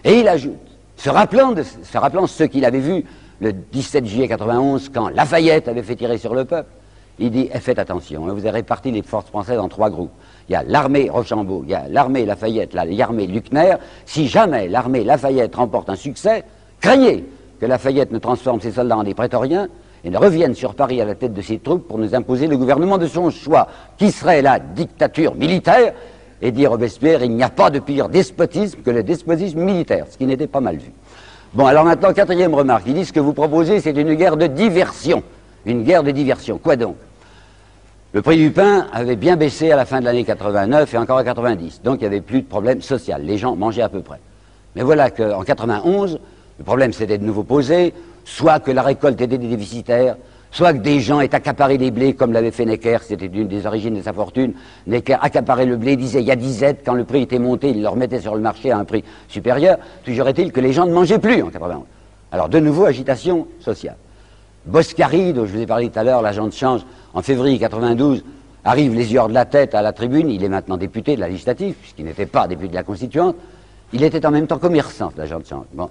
Et il ajoute, se rappelant ce qu'il avait vu le 17 juillet 91, quand Lafayette avait fait tirer sur le peuple, il dit, faites attention, vous avez réparti les forces françaises en 3 groupes. Il y a l'armée Rochambeau, il y a l'armée Lafayette, l'armée Luckner. Si jamais l'armée Lafayette remporte un succès, craignez que Lafayette ne transforme ses soldats en des prétoriens et ne revienne sur Paris à la tête de ses troupes pour nous imposer le gouvernement de son choix, qui serait la dictature militaire. Et dit Robespierre, il n'y a pas de pire despotisme que le despotisme militaire, ce qui n'était pas mal vu. Bon, alors maintenant, 4e remarque, il dit ce que vous proposez, c'est une guerre de diversion. Une guerre de diversion. Quoi donc? Le prix du pain avait bien baissé à la fin de l'année 89 et encore à 90, donc il n'y avait plus de problème social, les gens mangeaient à peu près. Mais voilà qu'en 91, le problème s'était de nouveau posé, soit que la récolte était déficitaire, soit que des gens aient accaparé les blés, comme l'avait fait Necker, c'était une des origines de sa fortune. Necker accaparait le blé, disait il y a 10 aides, quand le prix était monté, il le remettait sur le marché à un prix supérieur. Toujours est-il que les gens ne mangeaient plus en 91. Alors de nouveau, agitation sociale. Boscari, dont je vous ai parlé tout à l'heure, l'agent de change, en février 92, arrive les yeux hors de la tête à la tribune. Il est maintenant député de la législative, puisqu'il n'était pas député de la constituante. Il était en même temps commerçant, l'agent de change. Bon,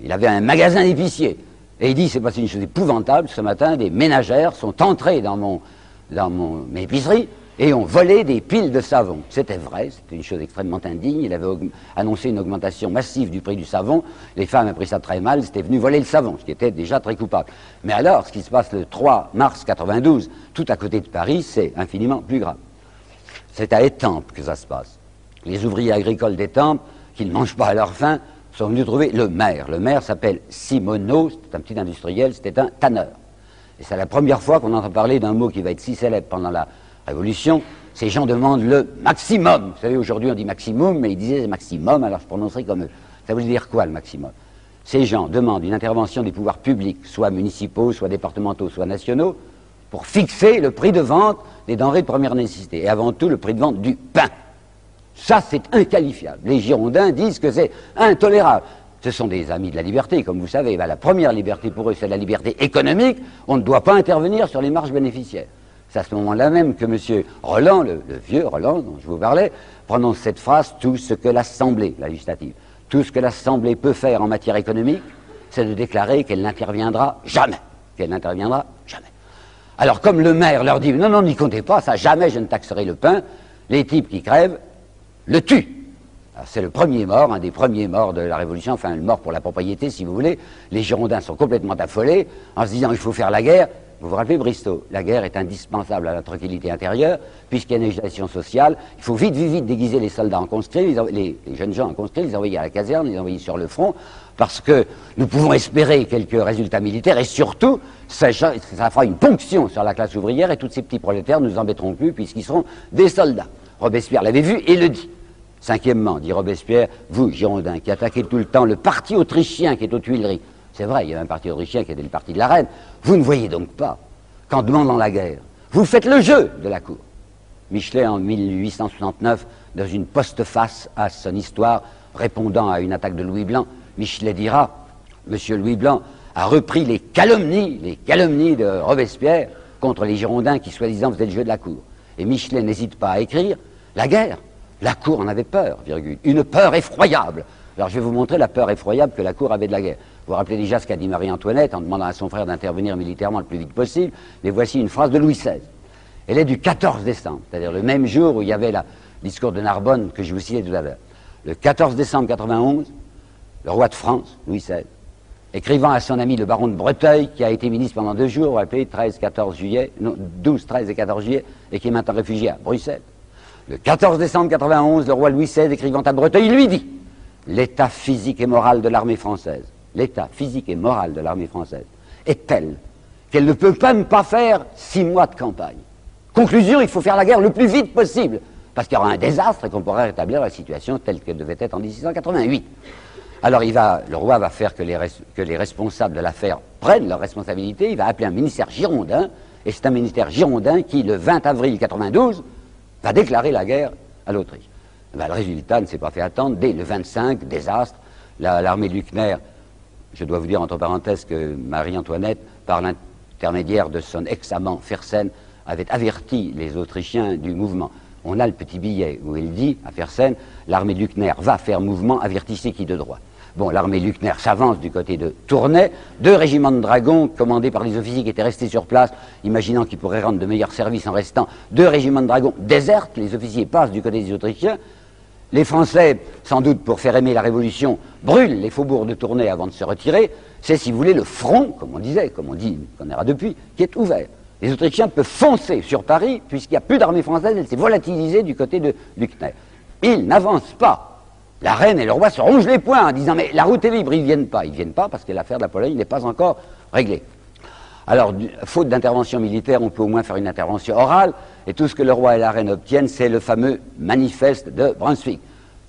il avait un magasin d'épicier. Et il dit, c'est passé une chose épouvantable, ce matin, des ménagères sont entrées dans mon épicerie et ont volé des piles de savon. C'était vrai, c'était une chose extrêmement indigne. Il avait annoncé une augmentation massive du prix du savon. Les femmes ont pris ça très mal, c'était venu voler le savon, ce qui était déjà très coupable. Mais alors, ce qui se passe le 3 mars 92, tout à côté de Paris, c'est infiniment plus grave. C'est à Étampes que ça se passe. Les ouvriers agricoles d'Étampes, qui ne mangent pas à leur faim, sont venus trouver le maire. Le maire s'appelle Simoneau, c'était un petit industriel, c'était un tanneur. Et Et c'est la première fois qu'on entend parler d'un mot qui va être si célèbre pendant la Révolution. Ces gens demandent le maximum. Vous savez, aujourd'hui on dit maximum, mais ils disaient maximum, alors je prononcerai comme eux. Ça veut dire quoi le maximum? Ces gens demandent une intervention des pouvoirs publics, soit municipaux, soit départementaux, soit nationaux, pour fixer le prix de vente des denrées de première nécessité, et avant tout le prix de vente du pain. Ça, c'est inqualifiable. Les Girondins disent que c'est intolérable. Ce sont des amis de la liberté, comme vous savez. Ben, la première liberté pour eux, c'est la liberté économique. On ne doit pas intervenir sur les marges bénéficiaires. C'est à ce moment-là même que M. Roland, le vieux Roland dont je vous parlais, prononce cette phrase: tout ce que l'Assemblée, la législative, tout ce que l'Assemblée peut faire en matière économique, c'est de déclarer qu'elle n'interviendra jamais. Qu'elle n'interviendra jamais. Alors, comme le maire leur dit: non, non, n'y comptez pas, ça, jamais je ne taxerai le pain, les types qui crèvent le tuent. C'est le premier mort, un des premiers morts de la Révolution, enfin le mort pour la propriété, si vous voulez. Les Girondins sont complètement affolés en se disant: il faut faire la guerre. Vous vous rappelez Bristow, la guerre est indispensable à la tranquillité intérieure, puisqu'il y a une législation sociale. Il faut vite, vite, vite déguiser les soldats en conscrits, les jeunes gens en conscrits, les envoyer à la caserne, les envoyer sur le front, parce que nous pouvons espérer quelques résultats militaires, et surtout, ça fera une ponction sur la classe ouvrière, et tous ces petits prolétaires ne nous embêteront plus, puisqu'ils seront des soldats. Robespierre l'avait vu et le dit. Cinquièmement, dit Robespierre, vous, Girondins, qui attaquez tout le temps le parti autrichien qui est aux Tuileries, c'est vrai, il y avait un parti autrichien qui était le parti de la reine, vous ne voyez donc pas qu'en demandant la guerre, vous faites le jeu de la cour. Michelet, en 1869, dans une postface à son histoire, répondant à une attaque de Louis Blanc, Michelet dira: Monsieur Louis Blanc a repris les calomnies de Robespierre contre les Girondins qui, soi-disant, faisaient le jeu de la cour. Et Michelet n'hésite pas à écrire: la guerre, la cour en avait peur, virgule, une peur effroyable. Alors je vais vous montrer la peur effroyable que la cour avait de la guerre. Vous vous rappelez déjà ce qu'a dit Marie-Antoinette en demandant à son frère d'intervenir militairement le plus vite possible, mais voici une phrase de Louis XVI. Elle est du 14 décembre, c'est-à-dire le même jour où il y avait le discours de Narbonne que je vous citais tout à l'heure. Le 14 décembre 91, le roi de France, Louis XVI, écrivant à son ami le baron de Breteuil, qui a été ministre pendant 2 jours, vous vous rappelez, 13-14 juillet, non, 12, 13 et 14 juillet, et qui est maintenant réfugié à Bruxelles. Le 14 décembre 91, le roi Louis XVI, écrivant à Breteuil, lui dit: l'état physique et moral de l'armée française, l'état physique et moral de l'armée française est tel qu'elle ne peut même pas faire 6 mois de campagne. Conclusion, il faut faire la guerre le plus vite possible, parce qu'il y aura un désastre et qu'on pourra rétablir la situation telle qu'elle devait être en 1688. Alors le roi va faire que les responsables de l'affaire prennent leurs responsabilités, il va appeler un ministère girondin, et c'est un ministère girondin qui, le 20 avril 92, va déclarer la guerre à l'Autriche. Ben, le résultat ne s'est pas fait attendre. Dès le 25, désastre, l'armée de Luckner, je dois vous dire entre parenthèses que Marie-Antoinette, par l'intermédiaire de son ex-amant Fersen, avait averti les Autrichiens du mouvement. On a le petit billet où il dit à Fersen: l'armée de Luckner va faire mouvement, avertissez qui de droit. Bon, l'armée de Luckner s'avance du côté de Tournai. 2 régiments de dragons commandés par les officiers qui étaient restés sur place, imaginant qu'ils pourraient rendre de meilleurs services en restant. 2 régiments de dragons désertent, les officiers passent du côté des Autrichiens. Les Français, sans doute pour faire aimer la Révolution, brûlent les faubourgs de Tournai avant de se retirer. C'est, si vous voulez, le front, comme on disait, comme on dit, qu'on ira depuis, qui est ouvert. Les Autrichiens peuvent foncer sur Paris, puisqu'il n'y a plus d'armée française, elle s'est volatilisée du côté de Luckner. Ils n'avancent pas. La reine et le roi se rongent les poings en disant: mais la route est libre, ils ne viennent pas. Ils ne viennent pas parce que l'affaire de la Pologne n'est pas encore réglée. Alors, faute d'intervention militaire, on peut au moins faire une intervention orale, et tout ce que le roi et la reine obtiennent, c'est le fameux manifeste de Brunswick.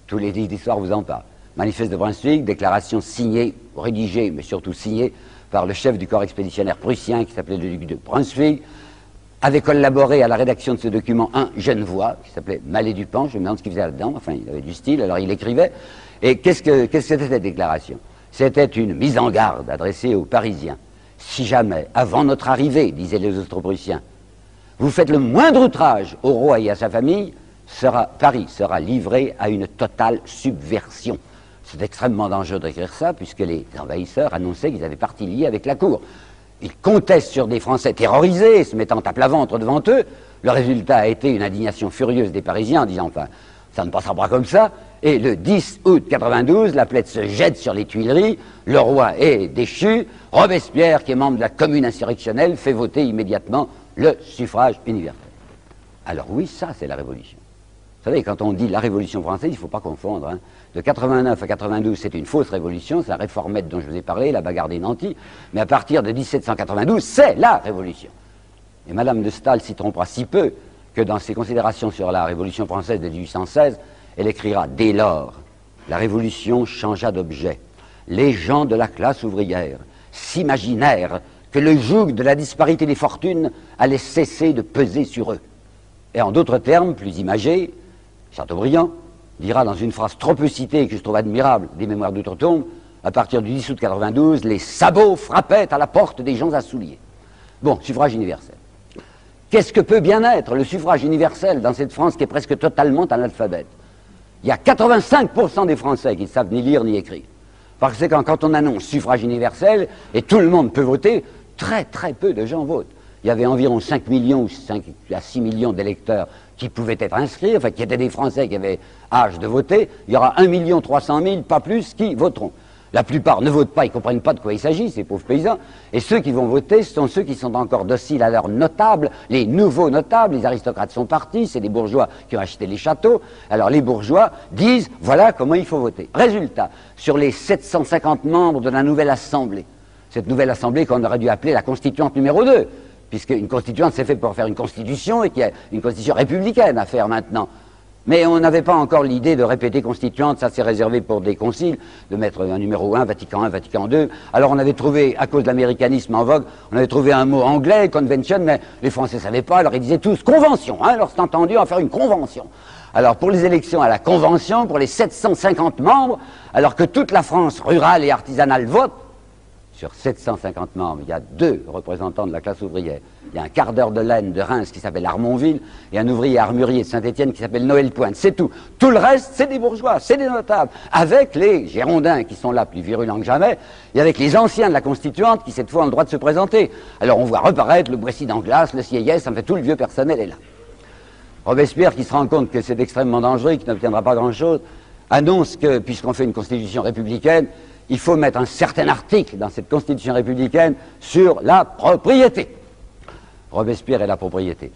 Tous les livres d'histoire vous en parlent. Manifeste de Brunswick, déclaration signée, rédigée, mais surtout signée par le chef du corps expéditionnaire prussien qui s'appelait le duc de Brunswick. Avait collaboré à la rédaction de ce document un Genevois qui s'appelait Mallet-Dupan, je me demande ce qu'il faisait là-dedans, enfin il avait du style, alors il écrivait. Et qu'est-ce que c'était cette déclaration? C'était une mise en garde adressée aux Parisiens. Si jamais, avant notre arrivée, disaient les Austro-Prussiens, vous faites le moindre outrage au roi et à sa famille, Paris sera livré à une totale subversion. C'est extrêmement dangereux d'écrire ça, puisque les envahisseurs annonçaient qu'ils avaient partie liée avec la cour. Ils comptaient sur des Français terrorisés, se mettant à plat ventre devant eux. Le résultat a été une indignation furieuse des Parisiens en disant: enfin, ça ne passera pas comme ça. Et le 10 août 92, la plaide se jette sur les Tuileries, le roi est déchu, Robespierre, qui est membre de la commune insurrectionnelle, fait voter immédiatement le suffrage universel. Alors oui, ça c'est la Révolution. savez, quand on dit la Révolution française, il ne faut pas confondre. Hein. De 89 à 92, c'est une fausse révolution, c'est la réformette dont je vous ai parlé, la bagarre des nantis. Mais à partir de 1792, c'est la Révolution. Et Madame de Staël s'y trompera si peu que dans ses considérations sur la Révolution française de 1816, elle écrira « Dès lors, la Révolution changea d'objet. Les gens de la classe ouvrière s'imaginèrent que le joug de la disparité des fortunes allait cesser de peser sur eux. » Et en d'autres termes, plus imagés, Chateaubriand dira dans une phrase trop peu citée que je trouve admirable des Mémoires d'Outre-Tombe, à partir du 10 août 92, les sabots frappaient à la porte des gens à souliers. Bon, suffrage universel. Qu'est-ce que peut bien être le suffrage universel dans cette France qui est presque totalement analphabète? Il y a 85% des Français qui ne savent ni lire ni écrire. Parce que quand on annonce suffrage universel et tout le monde peut voter, très très peu de gens votent. Il y avait environ 5 millions ou 5 à 6 millions d'électeurs qui pouvaient être inscrits, enfin qui étaient des Français qui avaient âge de voter. Il y aura 1 300 000, pas plus, qui voteront. La plupart ne votent pas, ils ne comprennent pas de quoi il s'agit, ces pauvres paysans. Et ceux qui vont voter, ce sont ceux qui sont encore dociles à leurs notables, les nouveaux notables, les aristocrates sont partis, c'est des bourgeois qui ont acheté les châteaux. Alors les bourgeois disent, voilà comment il faut voter. Résultat, sur les 750 membres de la nouvelle Assemblée, cette nouvelle Assemblée qu'on aurait dû appeler la Constituante numéro 2, puisqu'une constituante c'est fait pour faire une constitution et qu'il y a une constitution républicaine à faire maintenant. Mais on n'avait pas encore l'idée de répéter constituante, ça c'est réservé pour des conciles, de mettre un numéro 1, Vatican I, Vatican II. Alors on avait trouvé, à cause de l'américanisme en vogue, on avait trouvé un mot anglais, convention, mais les Français ne savaient pas, alors ils disaient tous convention, hein, alors c'est entendu à faire une convention. Alors pour les élections à la convention, pour les 750 membres, alors que toute la France rurale et artisanale vote, sur 750 membres, il y a 2 représentants de la classe ouvrière. Il y a un quart d'heure de laine de Reims qui s'appelle Armonville et un ouvrier armurier de Saint-Étienne qui s'appelle Noël Pointe. C'est tout. Tout le reste, c'est des bourgeois, c'est des notables. Avec les Girondins qui sont là plus virulents que jamais et avec les anciens de la Constituante qui cette fois ont le droit de se présenter. Alors on voit reparaître le Boissy d'Anglas, le Sieyès, en fait tout le vieux personnel est là. Robespierre, qui se rend compte que c'est extrêmement dangereux et qui n'obtiendra pas grand-chose, annonce que, puisqu'on fait une constitution républicaine, il faut mettre un certain article dans cette constitution républicaine sur la propriété. Robespierre et la propriété.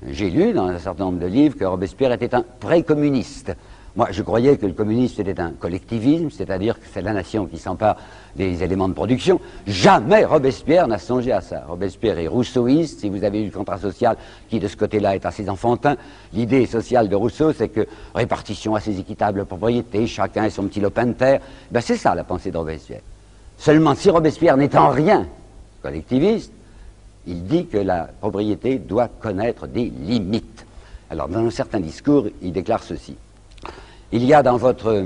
J'ai lu dans un certain nombre de livres que Robespierre était un pré-communiste. Moi, je croyais que le communisme était un collectivisme, c'est-à-dire que c'est la nation qui s'empare des éléments de production. Jamais Robespierre n'a songé à ça. Robespierre est rousseauiste, si vous avez eu le contrat social qui, de ce côté-là, est assez enfantin. L'idée sociale de Rousseau, c'est que répartition assez équitable de propriété, chacun ait son petit lopin de terre. Ben, c'est ça la pensée de Robespierre. Seulement, si Robespierre n'est en rien collectiviste, il dit que la propriété doit connaître des limites. Alors, dans un certain discours, il déclare ceci. Il y a dans votre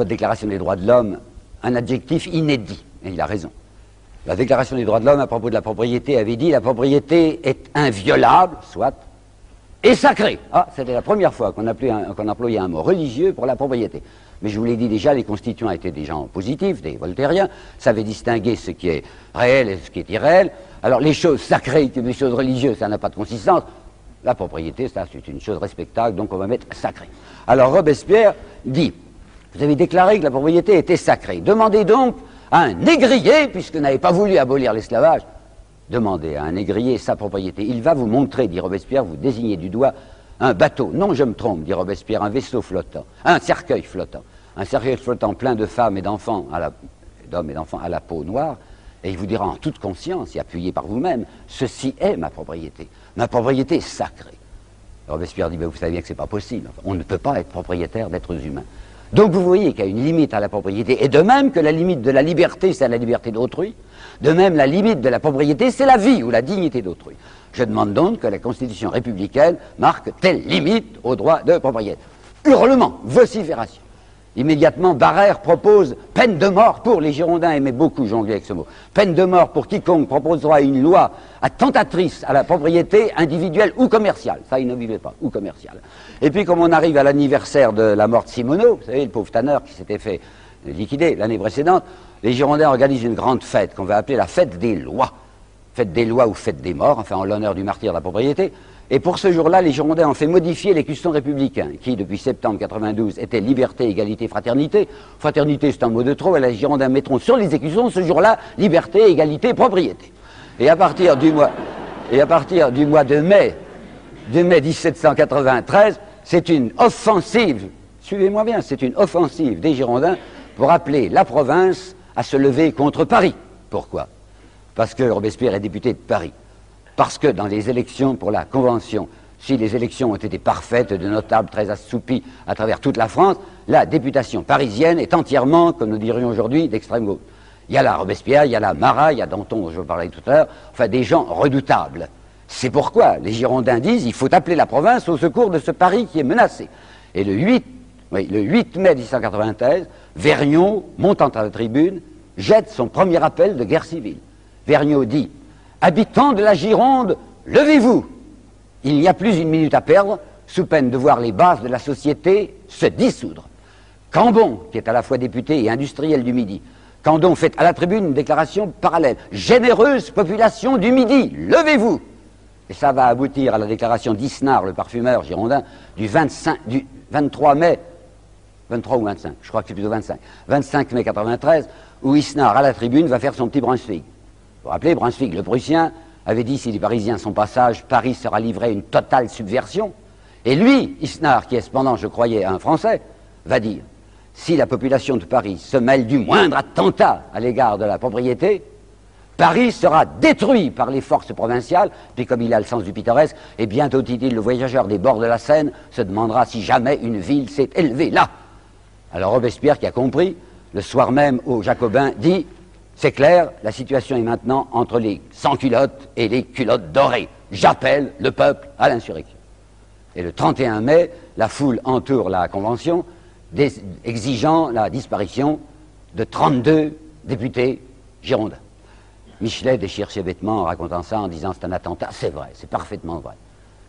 Déclaration des droits de l'homme un adjectif inédit, et il a raison. La Déclaration des droits de l'homme, à propos de la propriété, avait dit « la propriété est inviolable, soit, et sacrée ». Ah, c'était la première fois qu'on employait un mot religieux pour la propriété. Mais je vous l'ai dit déjà, les constituants étaient des gens positifs, des voltairiens, savaient distinguer ce qui est réel et ce qui est irréel. Alors les choses sacrées, les choses religieuses, ça n'a pas de consistance. La propriété, ça, c'est une chose respectable, donc on va mettre sacré. Alors Robespierre dit, vous avez déclaré que la propriété était sacrée. Demandez donc à un négrier, puisque vous n'avez pas voulu abolir l'esclavage, demandez à un négrier sa propriété. Il va vous montrer, dit Robespierre, vous désignez du doigt un bateau. Non, je me trompe, dit Robespierre, un vaisseau flottant, un cercueil flottant. Un cercueil flottant plein de femmes et d'enfants, d'hommes et d'enfants à la peau noire, et il vous dira en toute conscience et appuyé par vous-même, ceci est ma propriété. Ma propriété est sacrée. Robespierre dit, ben vous savez bien que ce n'est pas possible. On ne peut pas être propriétaire d'êtres humains. Donc vous voyez qu'il y a une limite à la propriété. Et de même que la limite de la liberté, c'est la liberté d'autrui, de même la limite de la propriété, c'est la vie ou la dignité d'autrui. Je demande donc que la Constitution républicaine marque telle limite au droit de propriété. Hurlement, vocifération. Immédiatement, Barrère propose peine de mort pour, les Girondins aimaient beaucoup jongler avec ce mot, peine de mort pour quiconque proposera une loi attentatrice à la propriété individuelle ou commerciale. Ça, il ne vivait pas, ou commerciale. Et puis, comme on arrive à l'anniversaire de la mort de Simoneau, vous savez, le pauvre tanneur qui s'était fait liquider l'année précédente, les Girondins organisent une grande fête qu'on va appeler la fête des lois. Fête des lois ou fête des morts, enfin en l'honneur du martyr de la propriété. Et pour ce jour-là, les Girondins ont fait modifier les custons républicains, qui, depuis septembre 92, étaient liberté, égalité, fraternité. Fraternité, c'est un mot de trop, et les Girondins mettront sur les écussons, ce jour-là, liberté, égalité, propriété. Et à partir du mois de mai 1793, c'est une offensive, suivez-moi bien, c'est une offensive des Girondins pour appeler la province à se lever contre Paris. Pourquoi? Parce que Robespierre est député de Paris. Parce que dans les élections pour la Convention, si les élections ont été parfaites, de notables très assoupis à travers toute la France, la députation parisienne est entièrement, comme nous dirions aujourd'hui, d'extrême gauche. Il y a là Robespierre, il y a là Marat, il y a Danton, dont je vous parlais tout à l'heure, enfin des gens redoutables. C'est pourquoi les Girondins disent il faut appeler la province au secours de ce Paris qui est menacé. Et le 8 mai 1893, Vergniaud, montant à la tribune, jette son premier appel de guerre civile. Vergniaud dit « Habitants de la Gironde, levez-vous ! Il n'y a plus une minute à perdre, sous peine de voir les bases de la société se dissoudre. » Cambon, qui est à la fois député et industriel du Midi, Cambon fait à la tribune une déclaration parallèle. « Généreuse population du Midi, levez-vous !» Et ça va aboutir à la déclaration d'Isnard, le parfumeur girondin, du 23 mai, 23 ou 25, je crois que c'est plutôt 25 mai 93, où Isnard, à la tribune, va faire son petit Brunswick. Vous vous rappelez, Brunswick, le Prussien, avait dit si les Parisiens sont passage, Paris sera livré à une totale subversion. Et lui, Isnard, qui est cependant, je croyais, un Français, va dire si la population de Paris se mêle du moindre attentat à l'égard de la propriété, Paris sera détruit par les forces provinciales, puis comme il a le sens du pittoresque, et bientôt, dit-il, le voyageur des bords de la Seine se demandera si jamais une ville s'est élevée là. Alors Robespierre, qui a compris, le soir même aux Jacobins, dit « C'est clair, la situation est maintenant entre les sans-culottes et les culottes dorées. J'appelle le peuple à l'insurrection. » Et le 31 mai, la foule entoure la Convention, exigeant la disparition de 32 députés girondins. Michelet déchire ses vêtements en racontant ça, en disant c'est un attentat. C'est vrai, c'est parfaitement vrai.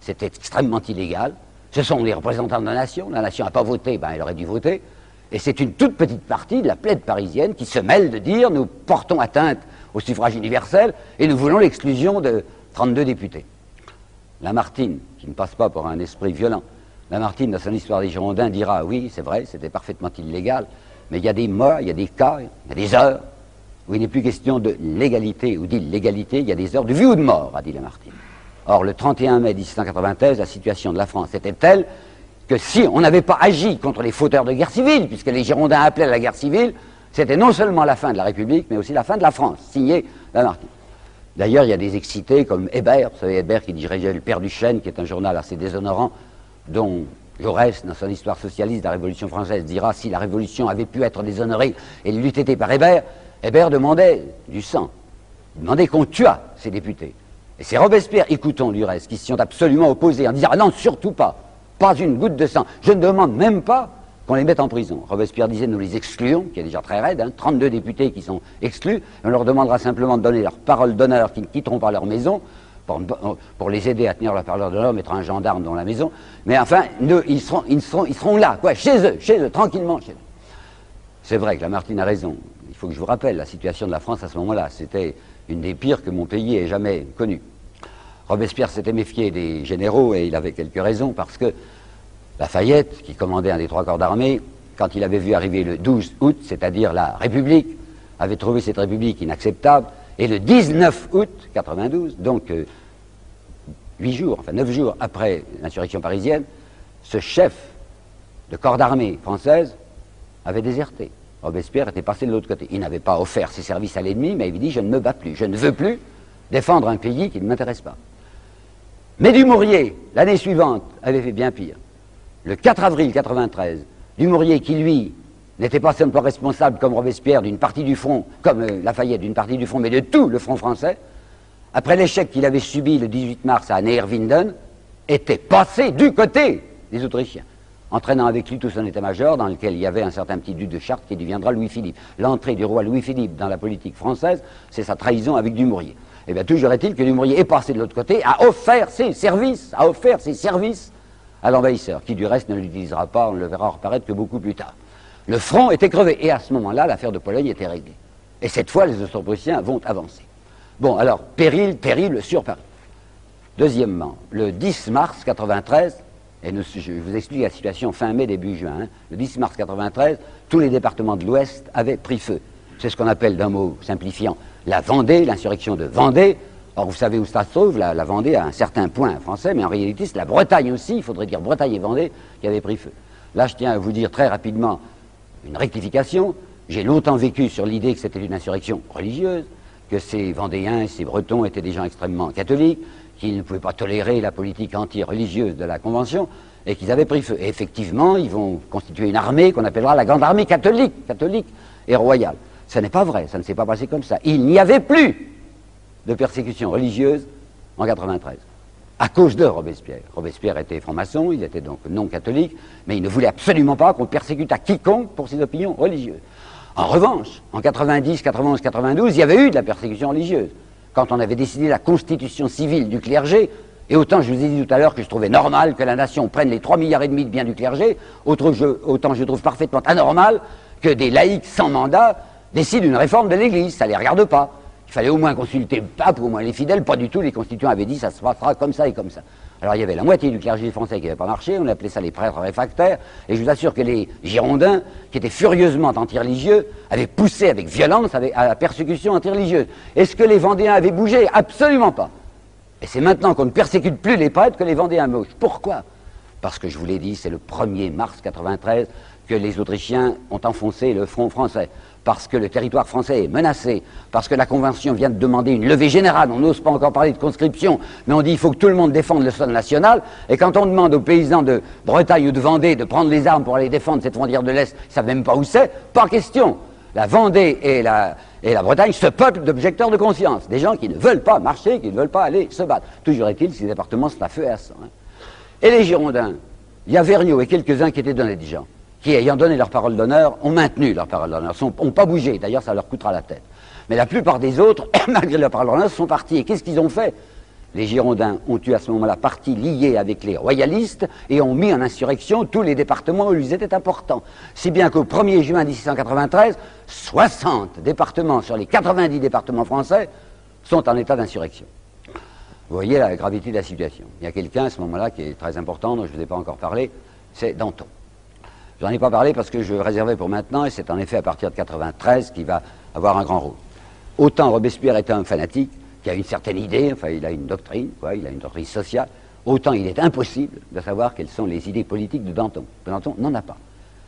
C'était extrêmement illégal. Ce sont les représentants de la nation n'a pas voté, ben elle aurait dû voter. Et c'est une toute petite partie de la plaide parisienne qui se mêle de dire nous portons atteinte au suffrage universel et nous voulons l'exclusion de 32 députés. Lamartine, qui ne passe pas pour un esprit violent, Lamartine, dans son histoire des Girondins, dira oui, c'est vrai, c'était parfaitement illégal, mais il y a des morts, il y a des cas, il y a des heures où il n'est plus question de légalité ou d'illégalité, il y a des heures de vie ou de mort, a dit Lamartine. Or, le 31 mai 1793, la situation de la France était telle que si on n'avait pas agi contre les fauteurs de guerre civile, puisque les Girondins appelaient à la guerre civile, c'était non seulement la fin de la République, mais aussi la fin de la France, signé Lamartine. D'ailleurs, il y a des excités comme Hébert, vous savez, Hébert qui dirigeait le Père du Chêne, qui est un journal assez déshonorant, dont Jaurès, dans son histoire socialiste de la Révolution française, dira si la Révolution avait pu être déshonorée et l'eût été par Hébert, Hébert demandait du sang, il demandait qu'on tuât ses députés. Et c'est Robespierre, écoutons du reste, qui s'y sont absolument opposés en disant « Ah non, surtout pas une goutte de sang, je ne demande même pas qu'on les mette en prison. » Robespierre disait « Nous les excluons », qui est déjà très raide, 32 députés qui sont exclus, on leur demandera simplement de donner leur parole d'honneur qu'ils ne quitteront pas leur maison, pour les aider à tenir leur parole d'honneur, mettre un gendarme dans la maison, mais enfin, ils seront là, quoi, chez eux, tranquillement chez eux. C'est vrai que Lamartine a raison. Il faut que je vous rappelle, la situation de la France à ce moment-là, c'était une des pires que mon pays ait jamais connue. Robespierre s'était méfié des généraux, et il avait quelques raisons, parce que Lafayette, qui commandait un des 3 corps d'armée, quand il avait vu arriver le 12 août, c'est-à-dire la République, avait trouvé cette République inacceptable, et le 19 août 92, donc 9 jours après l'insurrection parisienne, ce chef de corps d'armée française avait déserté. Robespierre était passé de l'autre côté. Il n'avait pas offert ses services à l'ennemi, mais il avait dit « Je ne me bats plus, je ne veux plus défendre un pays qui ne m'intéresse pas. » Mais Dumouriez, l'année suivante, avait fait bien pire. Le 4 avril 93, Dumouriez, qui lui n'était pas simplement responsable comme Robespierre d'une partie du front, comme Lafayette d'une partie du front, mais de tout le front français, après l'échec qu'il avait subi le 18 mars à Neerwinden, était passé du côté des Autrichiens, entraînant avec lui tout son état-major, dans lequel il y avait un certain petit duc de Chartres qui deviendra Louis-Philippe. L'entrée du roi Louis-Philippe dans la politique française, c'est sa trahison avec Dumouriez. Eh bien, toujours est-il que Dumouriez est passé de l'autre côté, a offert ses services à l'envahisseur, qui du reste ne l'utilisera pas, on le verra reparaître que beaucoup plus tard. Le front était crevé, et à ce moment-là, l'affaire de Pologne était réglée. Et cette fois, les Austro-Prussiens vont avancer. Bon, alors, péril terrible sur Paris. Deuxièmement, le 10 mars 93, et je vous explique la situation fin mai, début juin, le 10 mars 93, tous les départements de l'Ouest avaient pris feu. C'est ce qu'on appelle, d'un mot simplifiant, la Vendée, l'insurrection de Vendée, Or, vous savez où ça se trouve, la Vendée à un certain point français, mais en réalité, c'est la Bretagne aussi, il faudrait dire Bretagne et Vendée, qui avait pris feu. Là, je tiens à vous dire très rapidement une rectification. J'ai longtemps vécu sur l'idée que c'était une insurrection religieuse, que ces Vendéens et ces Bretons étaient des gens extrêmement catholiques, qu'ils ne pouvaient pas tolérer la politique anti-religieuse de la Convention, et qu'ils avaient pris feu. Et effectivement, ils vont constituer une armée qu'on appellera la Grande Armée catholique et royale. Ce n'est pas vrai, ça ne s'est pas passé comme ça. Il n'y avait plus de persécution religieuse en 93, à cause de Robespierre. Robespierre était franc-maçon, il était donc non catholique, mais il ne voulait absolument pas qu'on persécute quiconque pour ses opinions religieuses. En revanche, en 90, 91, 92, il y avait eu de la persécution religieuse. Quand on avait décidé la constitution civile du clergé, et autant je vous ai dit tout à l'heure que je trouvais normal que la nation prenne les 3,5 milliards de biens du clergé, autant je trouve parfaitement anormal que des laïcs sans mandat décident une réforme de l'Église. Ça ne les regarde pas. Il fallait au moins consulter le pape, au moins les fidèles. Pas du tout, les constituants avaient dit ça se passera comme ça et comme ça. Alors il y avait la moitié du clergé français qui n'avait pas marché, on appelait ça les prêtres réfractaires, et je vous assure que les Girondins, qui étaient furieusement anti-religieux, avaient poussé avec violence à la persécution anti-religieuse. Est-ce que les Vendéens avaient bougé? Absolument pas. Et c'est maintenant qu'on ne persécute plus les prêtres que les Vendéens bougent. Pourquoi? Parce que je vous l'ai dit, c'est le 1er mars 93 que les Autrichiens ont enfoncé le front français. Parce que le territoire français est menacé, parce que la Convention vient de demander une levée générale, on n'ose pas encore parler de conscription, mais on dit qu'il faut que tout le monde défende le sol national, et quand on demande aux paysans de Bretagne ou de Vendée de prendre les armes pour aller défendre cette frontière de l'Est, ils ne savent même pas où c'est, pas question. La Vendée et la Bretagne se peuplent d'objecteurs de conscience, des gens qui ne veulent pas marcher, qui ne veulent pas aller se battre. Toujours est-il, ces départements sont à feu et à sang. Hein. Et les Girondins, il y a Vergniaud et quelques-uns qui étaient d'honnêtes gens, qui, ayant donné leur parole d'honneur, ont maintenu leur parole d'honneur, n'ont pas bougé, d'ailleurs ça leur coûtera la tête. Mais la plupart des autres, malgré leur parole d'honneur, sont partis. Et qu'est-ce qu'ils ont fait? Les Girondins ont eu à ce moment-là parti lié avec les royalistes et ont mis en insurrection tous les départements où ils étaient importants. Si bien qu'au 1er juin 1693, 60 départements sur les 90 départements français sont en état d'insurrection. Vous voyez la gravité de la situation. Il y a quelqu'un à ce moment-là qui est très important, dont je ne vous ai pas encore parlé, c'est Danton. Je n'en ai pas parlé parce que je réservais pour maintenant, et c'est en effet à partir de 93 qu'il va avoir un grand rôle. Autant Robespierre est un fanatique, qui a une certaine idée, enfin il a une doctrine, il a une doctrine sociale, autant il est impossible de savoir quelles sont les idées politiques de Danton. Danton n'en a pas.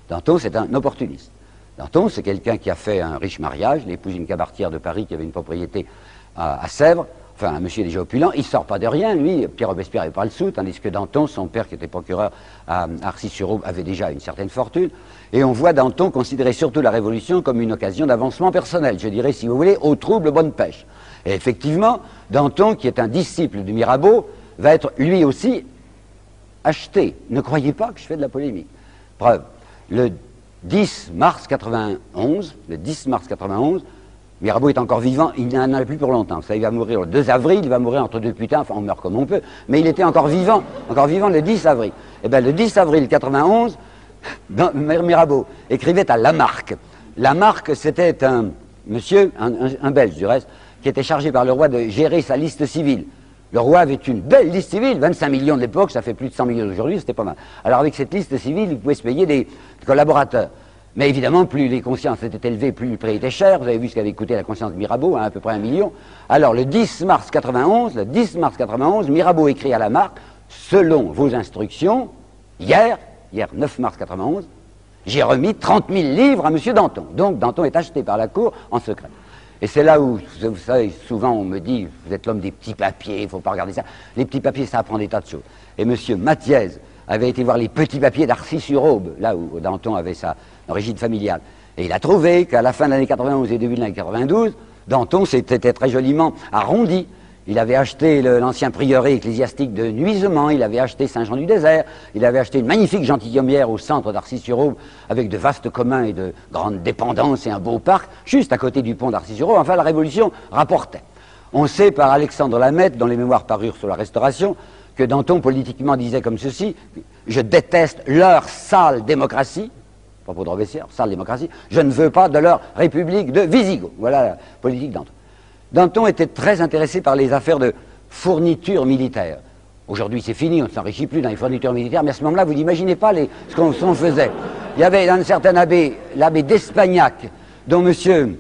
Danton, c'est un opportuniste. Danton, c'est quelqu'un qui a fait un riche mariage, il épouse une cabaretière de Paris qui avait une propriété à Sèvres, enfin un monsieur déjà opulent, il ne sort pas de rien, lui, Pierre Robespierre n'avait pas le sou, tandis que Danton, son père qui était procureur à Arcis-sur-Aube, avait déjà une certaine fortune, et on voit Danton considérer surtout la Révolution comme une occasion d'avancement personnel, je dirais, si vous voulez, au trouble bonne pêche. Et effectivement, Danton, qui est un disciple de Mirabeau, va être lui aussi acheté. Ne croyez pas que je fais de la polémique. Preuve, le 10 mars 91, Mirabeau est encore vivant, il n'en a plus pour longtemps. Ça, il va mourir le 2 avril, il va mourir entre deux putains, enfin on meurt comme on peut, mais il était encore vivant le 10 avril. Et bien le 10 avril 91, Mirabeau écrivait à Lamarque. Lamarque, c'était un monsieur, un Belge du reste, qui était chargé par le roi de gérer sa liste civile. Le roi avait une belle liste civile, 25 millions de l'époque, ça fait plus de 100 millions d'aujourd'hui, c'était pas mal. Alors avec cette liste civile, il pouvait se payer des collaborateurs. Mais évidemment, plus les consciences étaient élevées, plus le prix était cher. Vous avez vu ce qu'avait coûté la conscience de Mirabeau, à peu près 1 million. Alors le 10 mars 91, Mirabeau écrit à Lamarque, selon vos instructions, hier 9 mars 91, j'ai remis 30 000 livres à M. Danton. Donc Danton est acheté par la cour en secret. Et c'est là où, vous savez, souvent on me dit, vous êtes l'homme des petits papiers, il ne faut pas regarder ça. Les petits papiers, ça apprend des tas de choses. Et M. Mathiez avait été voir les petits papiers d'Arcis-sur-Aube, là où Danton avait sa origine familiale. Et il a trouvé qu'à la fin de l'année 91 et début de l'année 92, Danton s'était très joliment arrondi. Il avait acheté l'ancien prieuré ecclésiastique de Nuisements, il avait acheté Saint-Jean-du-Désert, il avait acheté une magnifique gentilhommière au centre d'Arcis-sur-Aube avec de vastes communs et de grandes dépendances et un beau parc, juste à côté du pont d'Arcis-sur-Aube. Enfin, la Révolution rapportait. On sait par Alexandre Lameth, dont les mémoires parurent sur la Restauration, que Danton politiquement disait comme ceci: je déteste leur sale démocratie, à propos de Robespierre, sale démocratie, je ne veux pas de leur république de Visigoth. Voilà la politique Danton. Danton était très intéressé par les affaires de fournitures militaires. Aujourd'hui, c'est fini, on ne s'enrichit plus dans les fournitures militaires, mais à ce moment-là, vous n'imaginez pas ce qu'on faisait. Il y avait un certain abbé, l'abbé d'Espagnac, dont monsieur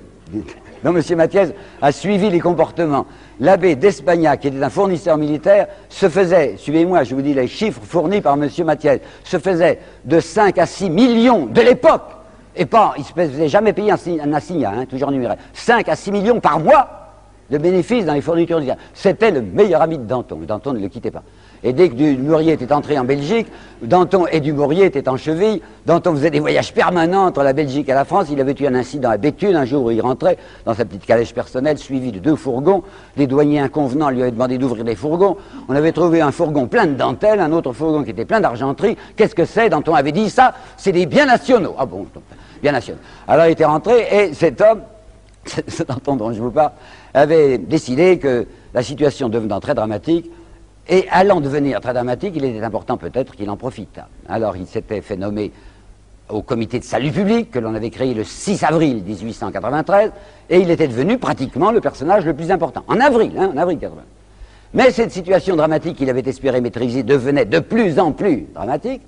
dont M. Mathiez a suivi les comportements. L'abbé d'Espagnac, qui était un fournisseur militaire, se faisait, suivez-moi, je vous dis les chiffres fournis par M. Mathiez, se faisait de 5 à 6 millions de l'époque, et pas, il ne se faisait jamais payer un assignat, hein, toujours numéraire, 5 à 6 millions par mois de bénéfices dans les fournitures d'usine. C'était le meilleur ami de Danton. Danton ne le quittait pas. Et dès que Dumouriez était entré en Belgique, Danton et Dumouriez étaient en cheville. Danton faisait des voyages permanents entre la Belgique et la France. Il avait eu un incident à Béthune un jour où il rentrait dans sa petite calèche personnelle, suivi de 2 fourgons. Les douaniers inconvenants lui avaient demandé d'ouvrir les fourgons. On avait trouvé un fourgon plein de dentelles, un autre fourgon qui était plein d'argenterie. Qu'est-ce que c'est? Danton avait dit ça, c'est des biens nationaux. Ah bon, biens nationaux. Alors il était rentré et cet homme, ce Danton dont je vous parle, avait décidé que la situation devenant très dramatique, et allant devenir très dramatique, il était important peut-être qu'il en profitât. Alors il s'était fait nommer au comité de salut public, que l'on avait créé le 6 avril 1893, et il était devenu pratiquement le personnage le plus important. En avril 80. Mais cette situation dramatique qu'il avait espéré maîtriser devenait de plus en plus dramatique,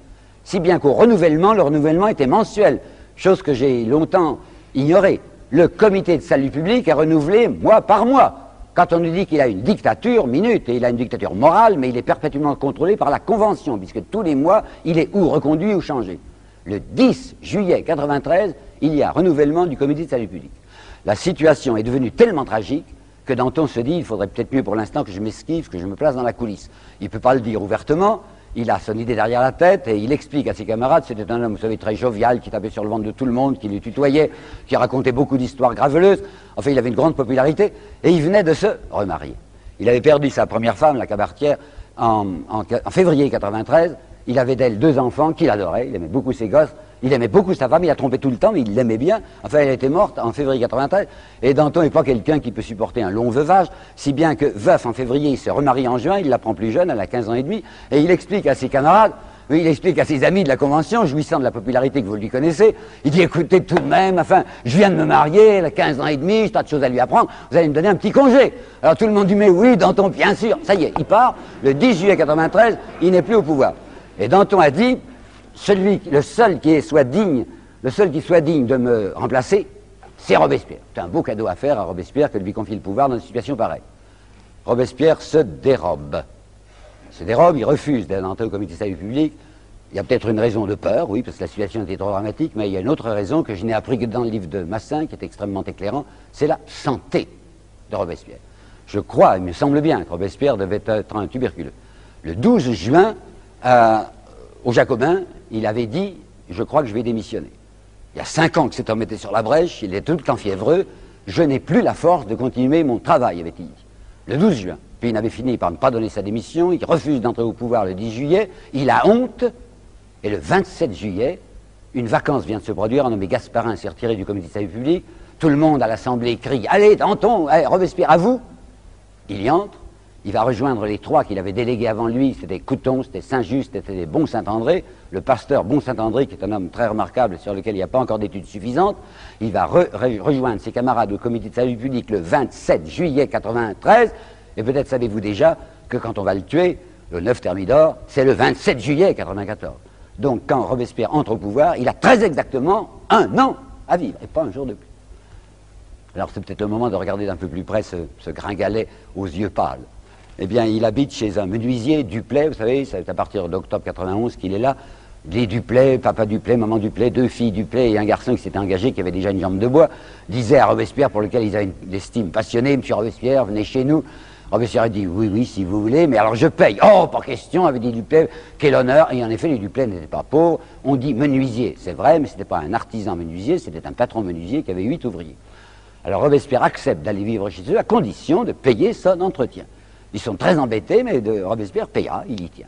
si bien qu'au renouvellement, le renouvellement était mensuel, chose que j'ai longtemps ignorée. Le comité de salut public est renouvelé mois par mois. Quand on nous dit qu'il a une dictature, minute, et il a une dictature morale, mais il est perpétuellement contrôlé par la Convention, puisque tous les mois, il est ou reconduit ou changé. Le 10 juillet 93, il y a renouvellement du comité de salut public. La situation est devenue tellement tragique que Danton se dit, il faudrait peut-être mieux pour l'instant que je m'esquive, que je me place dans la coulisse. Il ne peut pas le dire ouvertement, il a son idée derrière la tête et il explique à ses camarades, c'était un homme, vous savez, très jovial, qui tapait sur le ventre de tout le monde, qui le tutoyait, qui racontait beaucoup d'histoires graveleuses. Enfin, il avait une grande popularité et il venait de se remarier. Il avait perdu sa première femme, la Cabartière, en février 93. Il avait d'elle 2 enfants qu'il adorait, il aimait beaucoup ses gosses, il aimait beaucoup sa femme, il a trompé tout le temps, mais il l'aimait bien. Enfin, elle était morte en février 93, et Danton n'est pas quelqu'un qui peut supporter un long veuvage, si bien que veuf en février, il se remarie en juin, il la prend plus jeune, elle a 15 ans et demi, et il explique à ses camarades, il explique à ses amis de la Convention, jouissant de la popularité que vous lui connaissez, il dit, écoutez, tout de même, enfin, je viens de me marier, elle a 15 ans et demi, j'ai tas de choses à lui apprendre, vous allez me donner un petit congé. Alors tout le monde dit, mais oui, Danton, bien sûr, ça y est, il part, le 10 juillet 93, il n'est plus au pouvoir. Et Danton a dit, le seul qui soit digne de me remplacer, c'est Robespierre. C'est un beau cadeau à faire à Robespierre que de lui confier le pouvoir dans une situation pareille. Robespierre se dérobe. Il refuse d'entrer au comité de salut public. Il y a peut-être une raison de peur, oui, parce que la situation était trop dramatique, mais il y a une autre raison que je n'ai appris que dans le livre de Massin, qui est extrêmement éclairant, c'est la santé de Robespierre. Je crois, il me semble bien, que Robespierre devait être un tuberculeux. Le 12 juin, aux Jacobins, il avait dit « Je crois que je vais démissionner ». Il y a 5 ans que cet homme était sur la brèche, il est tout le temps fiévreux. « Je n'ai plus la force de continuer mon travail », avait-il dit. Le 12 juin. Puis il avait fini par ne pas donner sa démission, il refuse d'entrer au pouvoir le 10 juillet, il a honte, et le 27 juillet, une vacance vient de se produire, un nommé Gasparin s'est retiré du comité de salut public, tout le monde à l'Assemblée crie « Allez, Danton, allez, Robespierre, à vous !» Il y entre. Il va rejoindre les 3 qu'il avait délégués avant lui, c'était Couthon, c'était Saint-Just, c'était Bon-Saint-André, le pasteur Bon-Saint-André, qui est un homme très remarquable sur lequel il n'y a pas encore d'études suffisantes. Il va rejoindre ses camarades au comité de salut public le 27 juillet 93, et peut-être savez-vous déjà que quand on va le tuer, le 9 Thermidor, c'est le 27 juillet 94. Donc quand Robespierre entre au pouvoir, il a très exactement 1 an à vivre, et pas un jour de plus. Alors c'est peut-être le moment de regarder d'un peu plus près ce gringalet aux yeux pâles. Eh bien, il habite chez un menuisier, Duplay, vous savez, c'est à partir d'octobre 91 qu'il est là. Les Duplay, papa Duplay, maman Duplay, 2 filles Duplay et un garçon qui s'était engagé, qui avait déjà une jambe de bois, disaient à Robespierre, pour lequel ils avaient une estime passionnée, « Monsieur Robespierre, venez chez nous ». Robespierre a dit « Oui, oui, si vous voulez, mais alors je paye ». « Oh, pas question », avait dit Duplay, « quel honneur ». Et en effet, les Duplay n'étaient pas pauvres. On dit menuisier, c'est vrai, mais ce n'était pas un artisan menuisier, c'était un patron menuisier qui avait 8 ouvriers. Alors Robespierre accepte d'aller vivre chez eux à condition de payer son entretien. Ils sont très embêtés, mais Robespierre payera, il y tient.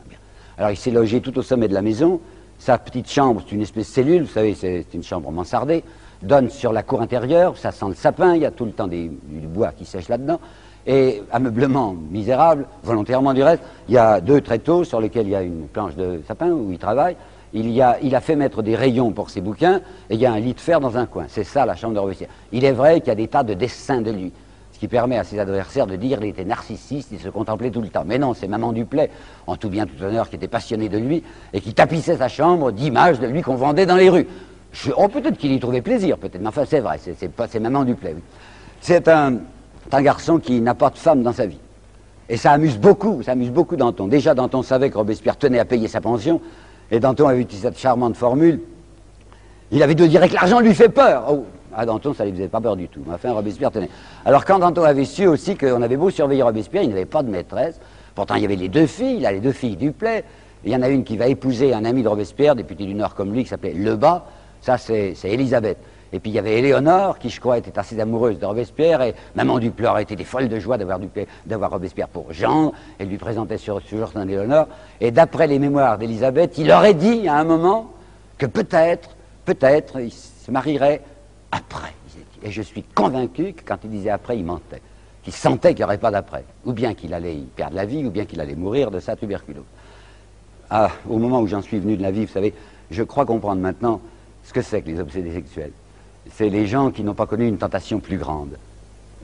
Alors il s'est logé tout au sommet de la maison. Sa petite chambre, c'est une espèce de cellule, vous savez, c'est une chambre mansardée, donne sur la cour intérieure, ça sent le sapin, il y a tout le temps du bois qui sèche là-dedans. Et ameublement misérable, volontairement du reste, il y a 2 tréteaux sur lesquels il y a une planche de sapin où il travaille. Il a fait mettre des rayons pour ses bouquins, et il y a un lit de fer dans un coin. C'est ça la chambre de Robespierre. Il est vrai qu'il y a des tas de dessins de lui, ce qui permet à ses adversaires de dire qu'il était narcissiste, il se contemplait tout le temps. Mais non, c'est maman Duplay, en tout bien tout honneur, qui était passionnée de lui, et qui tapissait sa chambre d'images de lui qu'on vendait dans les rues. Peut-être qu'il y trouvait plaisir, peut-être, mais enfin c'est vrai, c'est maman Duplay, oui. C'est un garçon qui n'a pas de femme dans sa vie. Et ça amuse beaucoup Danton. Déjà, Danton savait que Robespierre tenait à payer sa pension, et Danton avait utilisé cette charmante formule. Il avait dû dire que l'argent lui fait peur. Oh, à Danton, ça ne lui faisait pas peur du tout. Mais enfin, Robespierre tenait. Alors, quand Danton avait su aussi qu'on avait beau surveiller Robespierre, il n'avait pas de maîtresse. Pourtant, il y avait les deux filles, il a les deux filles Duplay. Il y en a une qui va épouser un ami de Robespierre, député du Nord comme lui, qui s'appelait Lebas. Ça, c'est Élisabeth. Et puis il y avait Éléonore, qui je crois était assez amoureuse de Robespierre, et Maman Dupleur était des folles de joie d'avoir Robespierre pour gendre. Elle lui présentait sur son Éléonore. Et d'après les mémoires d'Élisabeth, il aurait dit à un moment que peut-être, il se marierait après. Et je suis convaincu que quand il disait après, il mentait. Qu'il sentait qu'il n'y aurait pas d'après. Ou bien qu'il allait y perdre la vie, ou bien qu'il allait mourir de sa tuberculose. Ah, au moment où j'en suis venu de la vie, vous savez, je crois comprendre maintenant ce que c'est que les obsédés sexuels. C'est les gens qui n'ont pas connu une tentation plus grande.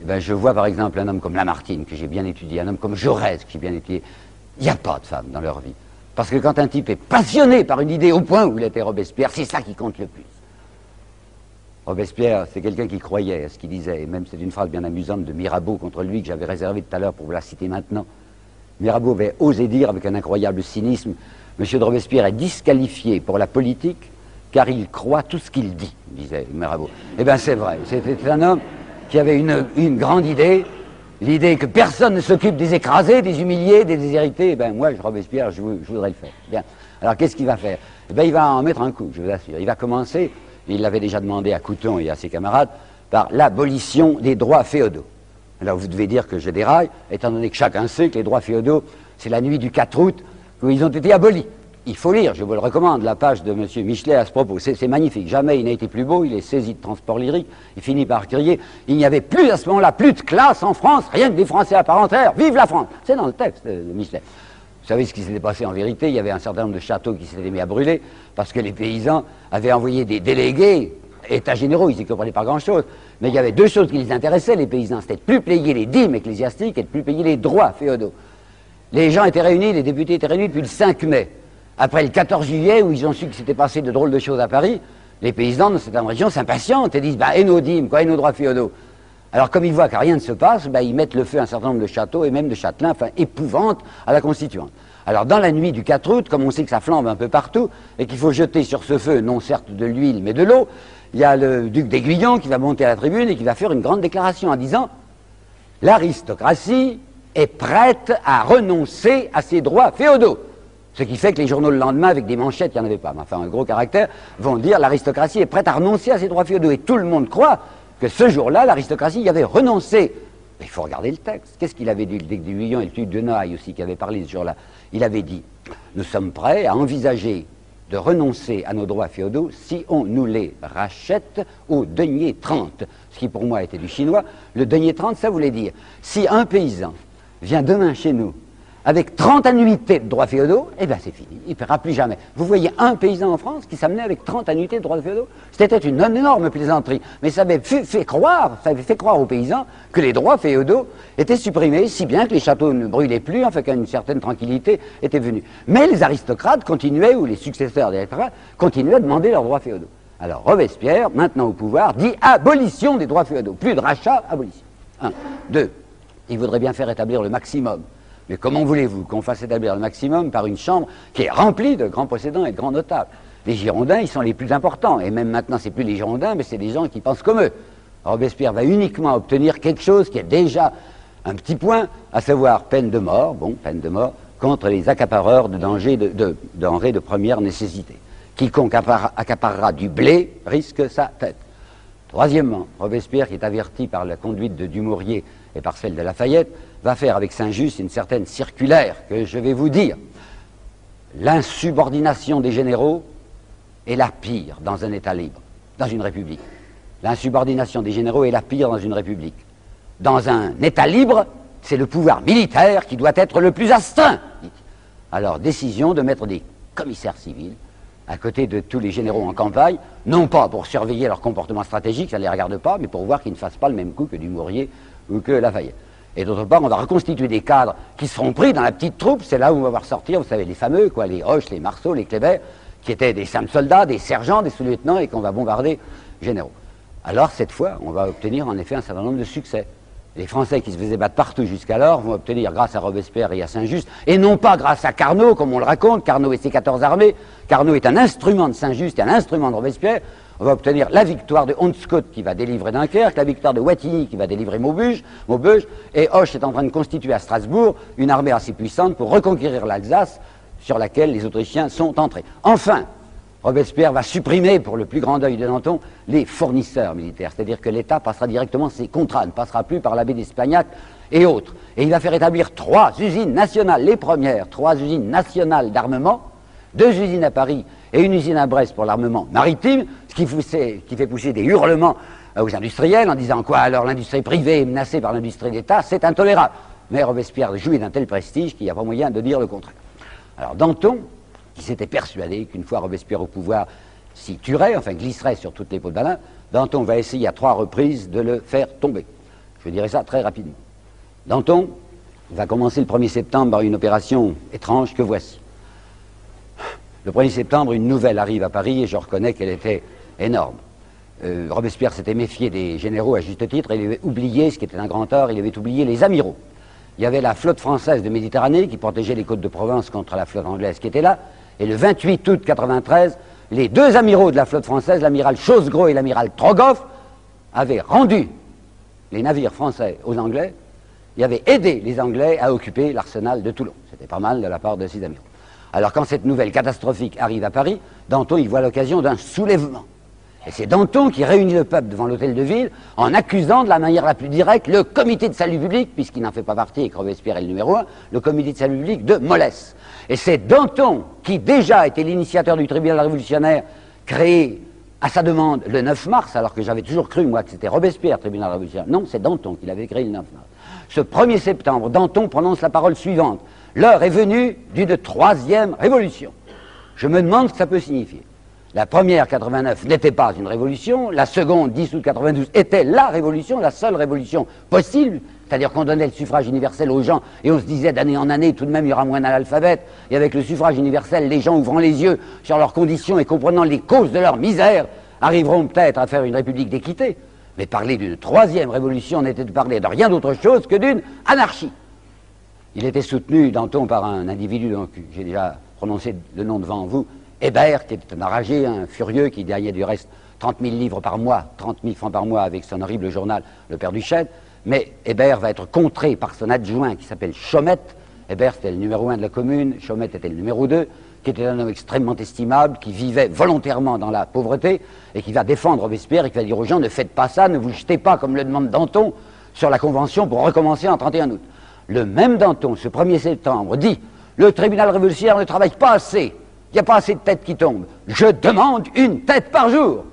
Eh ben, je vois par exemple un homme comme Lamartine, que j'ai bien étudié, un homme comme Jaurès, que j'ai bien étudié. Il n'y a pas de femme dans leur vie. Parce que quand un type est passionné par une idée au point où il était Robespierre, c'est ça qui compte le plus. Robespierre, c'est quelqu'un qui croyait à ce qu'il disait, et même c'est une phrase bien amusante de Mirabeau contre lui, que j'avais réservée tout à l'heure pour vous la citer maintenant. Mirabeau avait osé dire avec un incroyable cynisme, Monsieur de Robespierre est disqualifié pour la politique car il croit tout ce qu'il dit, disait Mirabeau. Eh bien c'est vrai, c'était un homme qui avait une grande idée, l'idée que personne ne s'occupe des écrasés, des humiliés, des déshérités. Eh bien moi, Robespierre, je voudrais le faire. Bien. Alors qu'est-ce qu'il va faire? Eh bien il va en mettre un coup, je vous assure. Il va commencer, il l'avait déjà demandé à Couthon et à ses camarades, par l'abolition des droits féodaux. Alors vous devez dire que je déraille, étant donné que chacun sait que les droits féodaux, c'est la nuit du 4 août qu'ils ont été abolis. Il faut lire, je vous le recommande, la page de M. Michelet à ce propos. C'est magnifique. Jamais il n'a été plus beau, il est saisi de transport lyrique. Il finit par crier, il n'y avait plus à ce moment-là, plus de classe en France, rien que des Français à part entière. Vive la France! C'est dans le texte de Michelet. Vous savez ce qui s'était passé en vérité? Il y avait un certain nombre de châteaux qui s'étaient mis à brûler parce que les paysans avaient envoyé des délégués, états généraux, ils n'y comprenaient pas grand-chose. Mais il y avait deux choses qui les intéressaient, les paysans. C'était de plus payer les dîmes ecclésiastiques et de plus payer les droits féodaux. Les gens étaient réunis, les députés étaient réunis depuis le 5 mai. Après le 14 juillet, où ils ont su que s'était passé de drôles de choses à Paris, les paysans dans cette région s'impatientent et disent « et nos dîmes, quoi, et nos droits féodaux ?» Alors comme ils voient que rien ne se passe, ils mettent le feu à un certain nombre de châteaux et même de châtelains, enfin épouvante à la Constituante. Alors dans la nuit du 4 août, comme on sait que ça flambe un peu partout, et qu'il faut jeter sur ce feu, non certes de l'huile, mais de l'eau, il y a le duc d'Aiguillon qui va monter à la tribune et qui va faire une grande déclaration en disant « L'aristocratie est prête à renoncer à ses droits féodaux ». Ce qui fait que les journaux le lendemain, avec des manchettes, il n'y en avait pas, mais enfin un gros caractère, vont dire l'aristocratie est prête à renoncer à ses droits féodaux. Et tout le monde croit que ce jour-là, l'aristocratie y avait renoncé. Mais il faut regarder le texte. Qu'est-ce qu'il avait dit, le duc d'Aiguillon et le duc de Noailles aussi, qui avait parlé ce jour-là? Il avait dit, nous sommes prêts à envisager de renoncer à nos droits féodaux si on nous les rachète au denier 30. Ce qui pour moi était du chinois. Le denier 30, ça voulait dire, si un paysan vient demain chez nous avec 30 annuités de droits féodaux, eh bien c'est fini, il ne paiera plus jamais. Vous voyez un paysan en France qui s'amenait avec 30 annuités de droits féodaux? C'était une énorme plaisanterie, mais ça avait fait croire aux paysans que les droits féodaux étaient supprimés, si bien que les châteaux ne brûlaient plus, enfin qu'une certaine tranquillité était venue. Mais les aristocrates continuaient, ou les successeurs des aristocrates, continuaient à demander leurs droits féodaux. Alors Robespierre, maintenant au pouvoir, dit abolition des droits féodaux. Plus de rachat, abolition. 1. 2. Il voudrait bien faire établir le maximum. Mais comment voulez-vous qu'on fasse établir le maximum par une chambre qui est remplie de grands possédants et de grands notables? Les Girondins, ils sont les plus importants. Et même maintenant, c'est plus les Girondins, mais c'est des gens qui pensent comme eux. Robespierre va uniquement obtenir quelque chose qui est déjà un petit point, à savoir peine de mort, peine de mort, contre les accapareurs de denrées de première nécessité. Quiconque accaparera du blé risque sa tête. Troisièmement, Robespierre, qui est averti par la conduite de Dumouriez et par celle de Lafayette, va faire avec Saint-Just une certaine circulaire que je vais vous dire. L'insubordination des généraux est la pire dans un État libre, dans une république. L'insubordination des généraux est la pire dans une république. Dans un État libre, c'est le pouvoir militaire qui doit être le plus astreint. Alors, décision de mettre des commissaires civils à côté de tous les généraux en campagne, non pas pour surveiller leur comportement stratégique, ça ne les regarde pas, mais pour voir qu'ils ne fassent pas le même coup que Dumouriez ou que Lafayette. Et d'autre part, on va reconstituer des cadres qui seront pris dans la petite troupe, c'est là où on va voir sortir, vous savez, les fameux, quoi, les Hoche, les Marceau, les Kléber, qui étaient des simples soldats, des sergents, des sous-lieutenants, et qu'on va bombarder généraux. alors cette fois, on va obtenir en effet un certain nombre de succès. Les Français qui se faisaient battre partout jusqu'alors vont obtenir, grâce à Robespierre et à Saint-Just, et non pas grâce à Carnot, comme on le raconte, Carnot et ses 14 armées. Carnot est un instrument de Saint-Just et un instrument de Robespierre. On va obtenir la victoire de Hondscott qui va délivrer Dunkerque, la victoire de Wattignies qui va délivrer Maubeuge, et Hoche est en train de constituer à Strasbourg une armée assez puissante pour reconquérir l'Alsace, sur laquelle les Autrichiens sont entrés. Enfin, Robespierre va supprimer, pour le plus grand deuil de Danton, les fournisseurs militaires. C'est-à-dire que l'État passera directement ses contrats, ne passera plus par l'abbé d'Espagnac et autres. Et il va faire établir 3 usines nationales, les premières, 3 usines nationales d'armement, 2 usines à Paris et une usine à Brest pour l'armement maritime, ce qui fait pousser des hurlements aux industriels en disant quoi, alors l'industrie privée est menacée par l'industrie d'État, c'est intolérable. Mais Robespierre jouit d'un tel prestige qu'il n'y a pas moyen de dire le contraire. Alors Danton, qui s'était persuadé qu'une fois Robespierre au pouvoir s'y tuerait, enfin glisserait sur toutes les peaux de Balin, Danton va essayer à 3 reprises de le faire tomber. Je dirais ça très rapidement. Danton va commencer le 1er septembre par une opération étrange que voici. Le 1er septembre, une nouvelle arrive à Paris et je reconnais qu'elle était énorme. Robespierre s'était méfié des généraux à juste titre et il avait oublié, ce qui était un grand tort, il avait oublié les amiraux. Il y avait la flotte française de Méditerranée qui protégeait les côtes de Provence contre la flotte anglaise qui était là. Et le 28 août 93, les 2 amiraux de la flotte française, l'amiral Chosgros et l'amiral Trogoff, avaient rendu les navires français aux Anglais et avaient aidé les Anglais à occuper l'arsenal de Toulon. C'était pas mal de la part de ces amiraux. Alors quand cette nouvelle catastrophique arrive à Paris, Danton y voit l'occasion d'un soulèvement. Et c'est Danton qui réunit le peuple devant l'hôtel de ville en accusant de la manière la plus directe le comité de salut public, puisqu'il n'en fait pas partie et que Robespierre est le numéro 1, le comité de salut public de mollesse. Et c'est Danton qui déjà était l'initiateur du tribunal révolutionnaire créé à sa demande le 9 mars, alors que j'avais toujours cru moi que c'était Robespierre, tribunal révolutionnaire. Non, c'est Danton qui l'avait créé le 9 mars. Ce 1er septembre, Danton prononce la parole suivante. L'heure est venue d'une 3e révolution. Je me demande ce que ça peut signifier. La première, 89, n'était pas une révolution. La seconde, 10 août 92, était la révolution, la seule révolution possible. C'est-à-dire qu'on donnait le suffrage universel aux gens et on se disait d'année en année, tout de même, il y aura moins d'analphabètes. Et avec le suffrage universel, les gens ouvrant les yeux sur leurs conditions et comprenant les causes de leur misère, arriveront peut-être à faire une république d'équité. Mais parler d'une 3e révolution n'était de parler de rien d'autre chose que d'une anarchie. Il était soutenu, Danton, par un individu dont j'ai déjà prononcé le nom devant vous, Hébert, qui était un enragé, un furieux, qui gagnait du reste 30 000 livres par mois, 30 000 francs par mois avec son horrible journal, Le Père Duchesne. Mais Hébert va être contré par son adjoint qui s'appelle Chaumette. Hébert était le numéro 1 de la commune, Chaumette était le numéro 2, qui était un homme extrêmement estimable, qui vivait volontairement dans la pauvreté et qui va défendre Robespierre et qui va dire aux gens ne faites pas ça, ne vous jetez pas comme le demande Danton sur la Convention pour recommencer en 31 août. Le même Danton, ce 1er septembre, dit le tribunal révolutionnaire ne travaille pas assez. Il n'y a pas assez de têtes qui tombent. Je demande une tête par jour,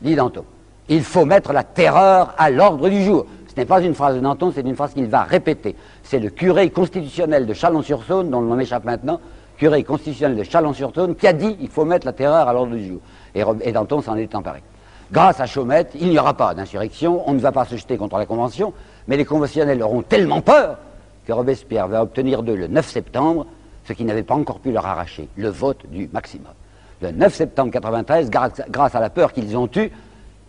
dit Danton. Il faut mettre la terreur à l'ordre du jour. Ce n'est pas une phrase de Danton, c'est une phrase qu'il va répéter. C'est le curé constitutionnel de Chalon-sur-Saône, dont le nom m'échappe maintenant, curé constitutionnel de Chalon-sur-Saône, qui a dit il faut mettre la terreur à l'ordre du jour. Et Danton s'en est emparé. Grâce à Chaumette, il n'y aura pas d'insurrection, on ne va pas se jeter contre la Convention, mais les conventionnels auront tellement peur que Robespierre va obtenir d'eux le 9 septembre ce qui n'avait pas encore pu leur arracher, le vote du maximum. Le 9 septembre 93, grâce à la peur qu'ils ont eue,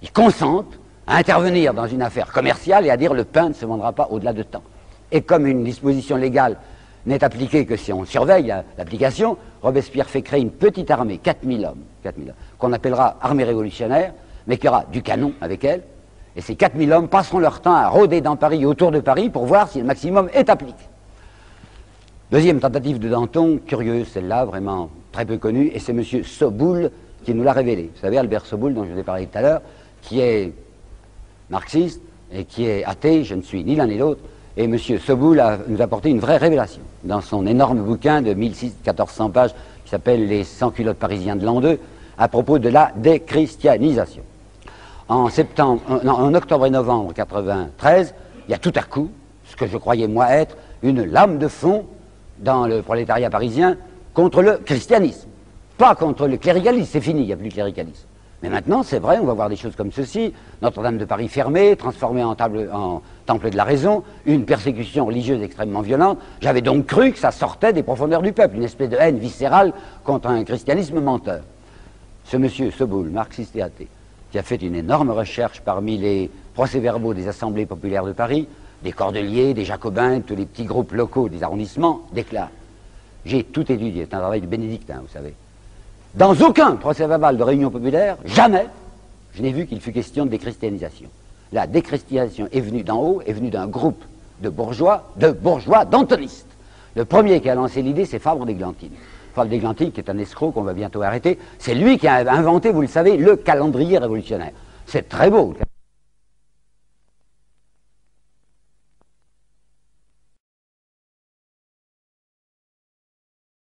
ils consentent à intervenir dans une affaire commerciale et à dire le pain ne se vendra pas au-delà de temps. Et comme une disposition légale n'est appliquée que si on surveille l'application, Robespierre fait créer une petite armée, 4000 hommes, qu'on appellera armée révolutionnaire, mais qui aura du canon avec elle. Et ces 4000 hommes passeront leur temps à rôder dans Paris et autour de Paris pour voir si le maximum est appliqué. Deuxième tentative de Danton, curieuse celle-là, vraiment très peu connue, et c'est M. Soboul qui nous l'a révélé. Vous savez, Albert Soboul, dont je vous ai parlé tout à l'heure, qui est marxiste et qui est athée, je ne suis ni l'un ni l'autre, et M. Soboul nous a apporté une vraie révélation dans son énorme bouquin de 1400 pages qui s'appelle « Les sans-culottes-parisiens de l'an 2 » à propos de la déchristianisation. En octobre et novembre 1993, il y a tout à coup, ce que je croyais moi être, une lame de fond dans le prolétariat parisien contre le christianisme. Pas contre le cléricalisme, c'est fini, il n'y a plus de cléricalisme. Mais maintenant, c'est vrai, on va voir des choses comme ceci, Notre-Dame de Paris fermée, transformée en temple de la raison, une persécution religieuse extrêmement violente. J'avais donc cru que ça sortait des profondeurs du peuple, une espèce de haine viscérale contre un christianisme menteur. Ce monsieur Soboul, marxiste et athée, qui a fait une énorme recherche parmi les procès-verbaux des assemblées populaires de Paris, des Cordeliers, des Jacobins, tous les petits groupes locaux des arrondissements, déclare « J'ai tout étudié, c'est un travail de bénédictin, vous savez. Dans aucun procès-verbal de réunion populaire, jamais, je n'ai vu qu'il fût question de déchristianisation. La déchristianisation est venue d'en haut, est venue d'un groupe de bourgeois, d'antonistes. Le premier qui a lancé l'idée, c'est Fabre d'Églantine. Fabre d'Églantine, qui est un escroc qu'on va bientôt arrêter, c'est lui qui a inventé, vous le savez, le calendrier révolutionnaire. C'est très beau.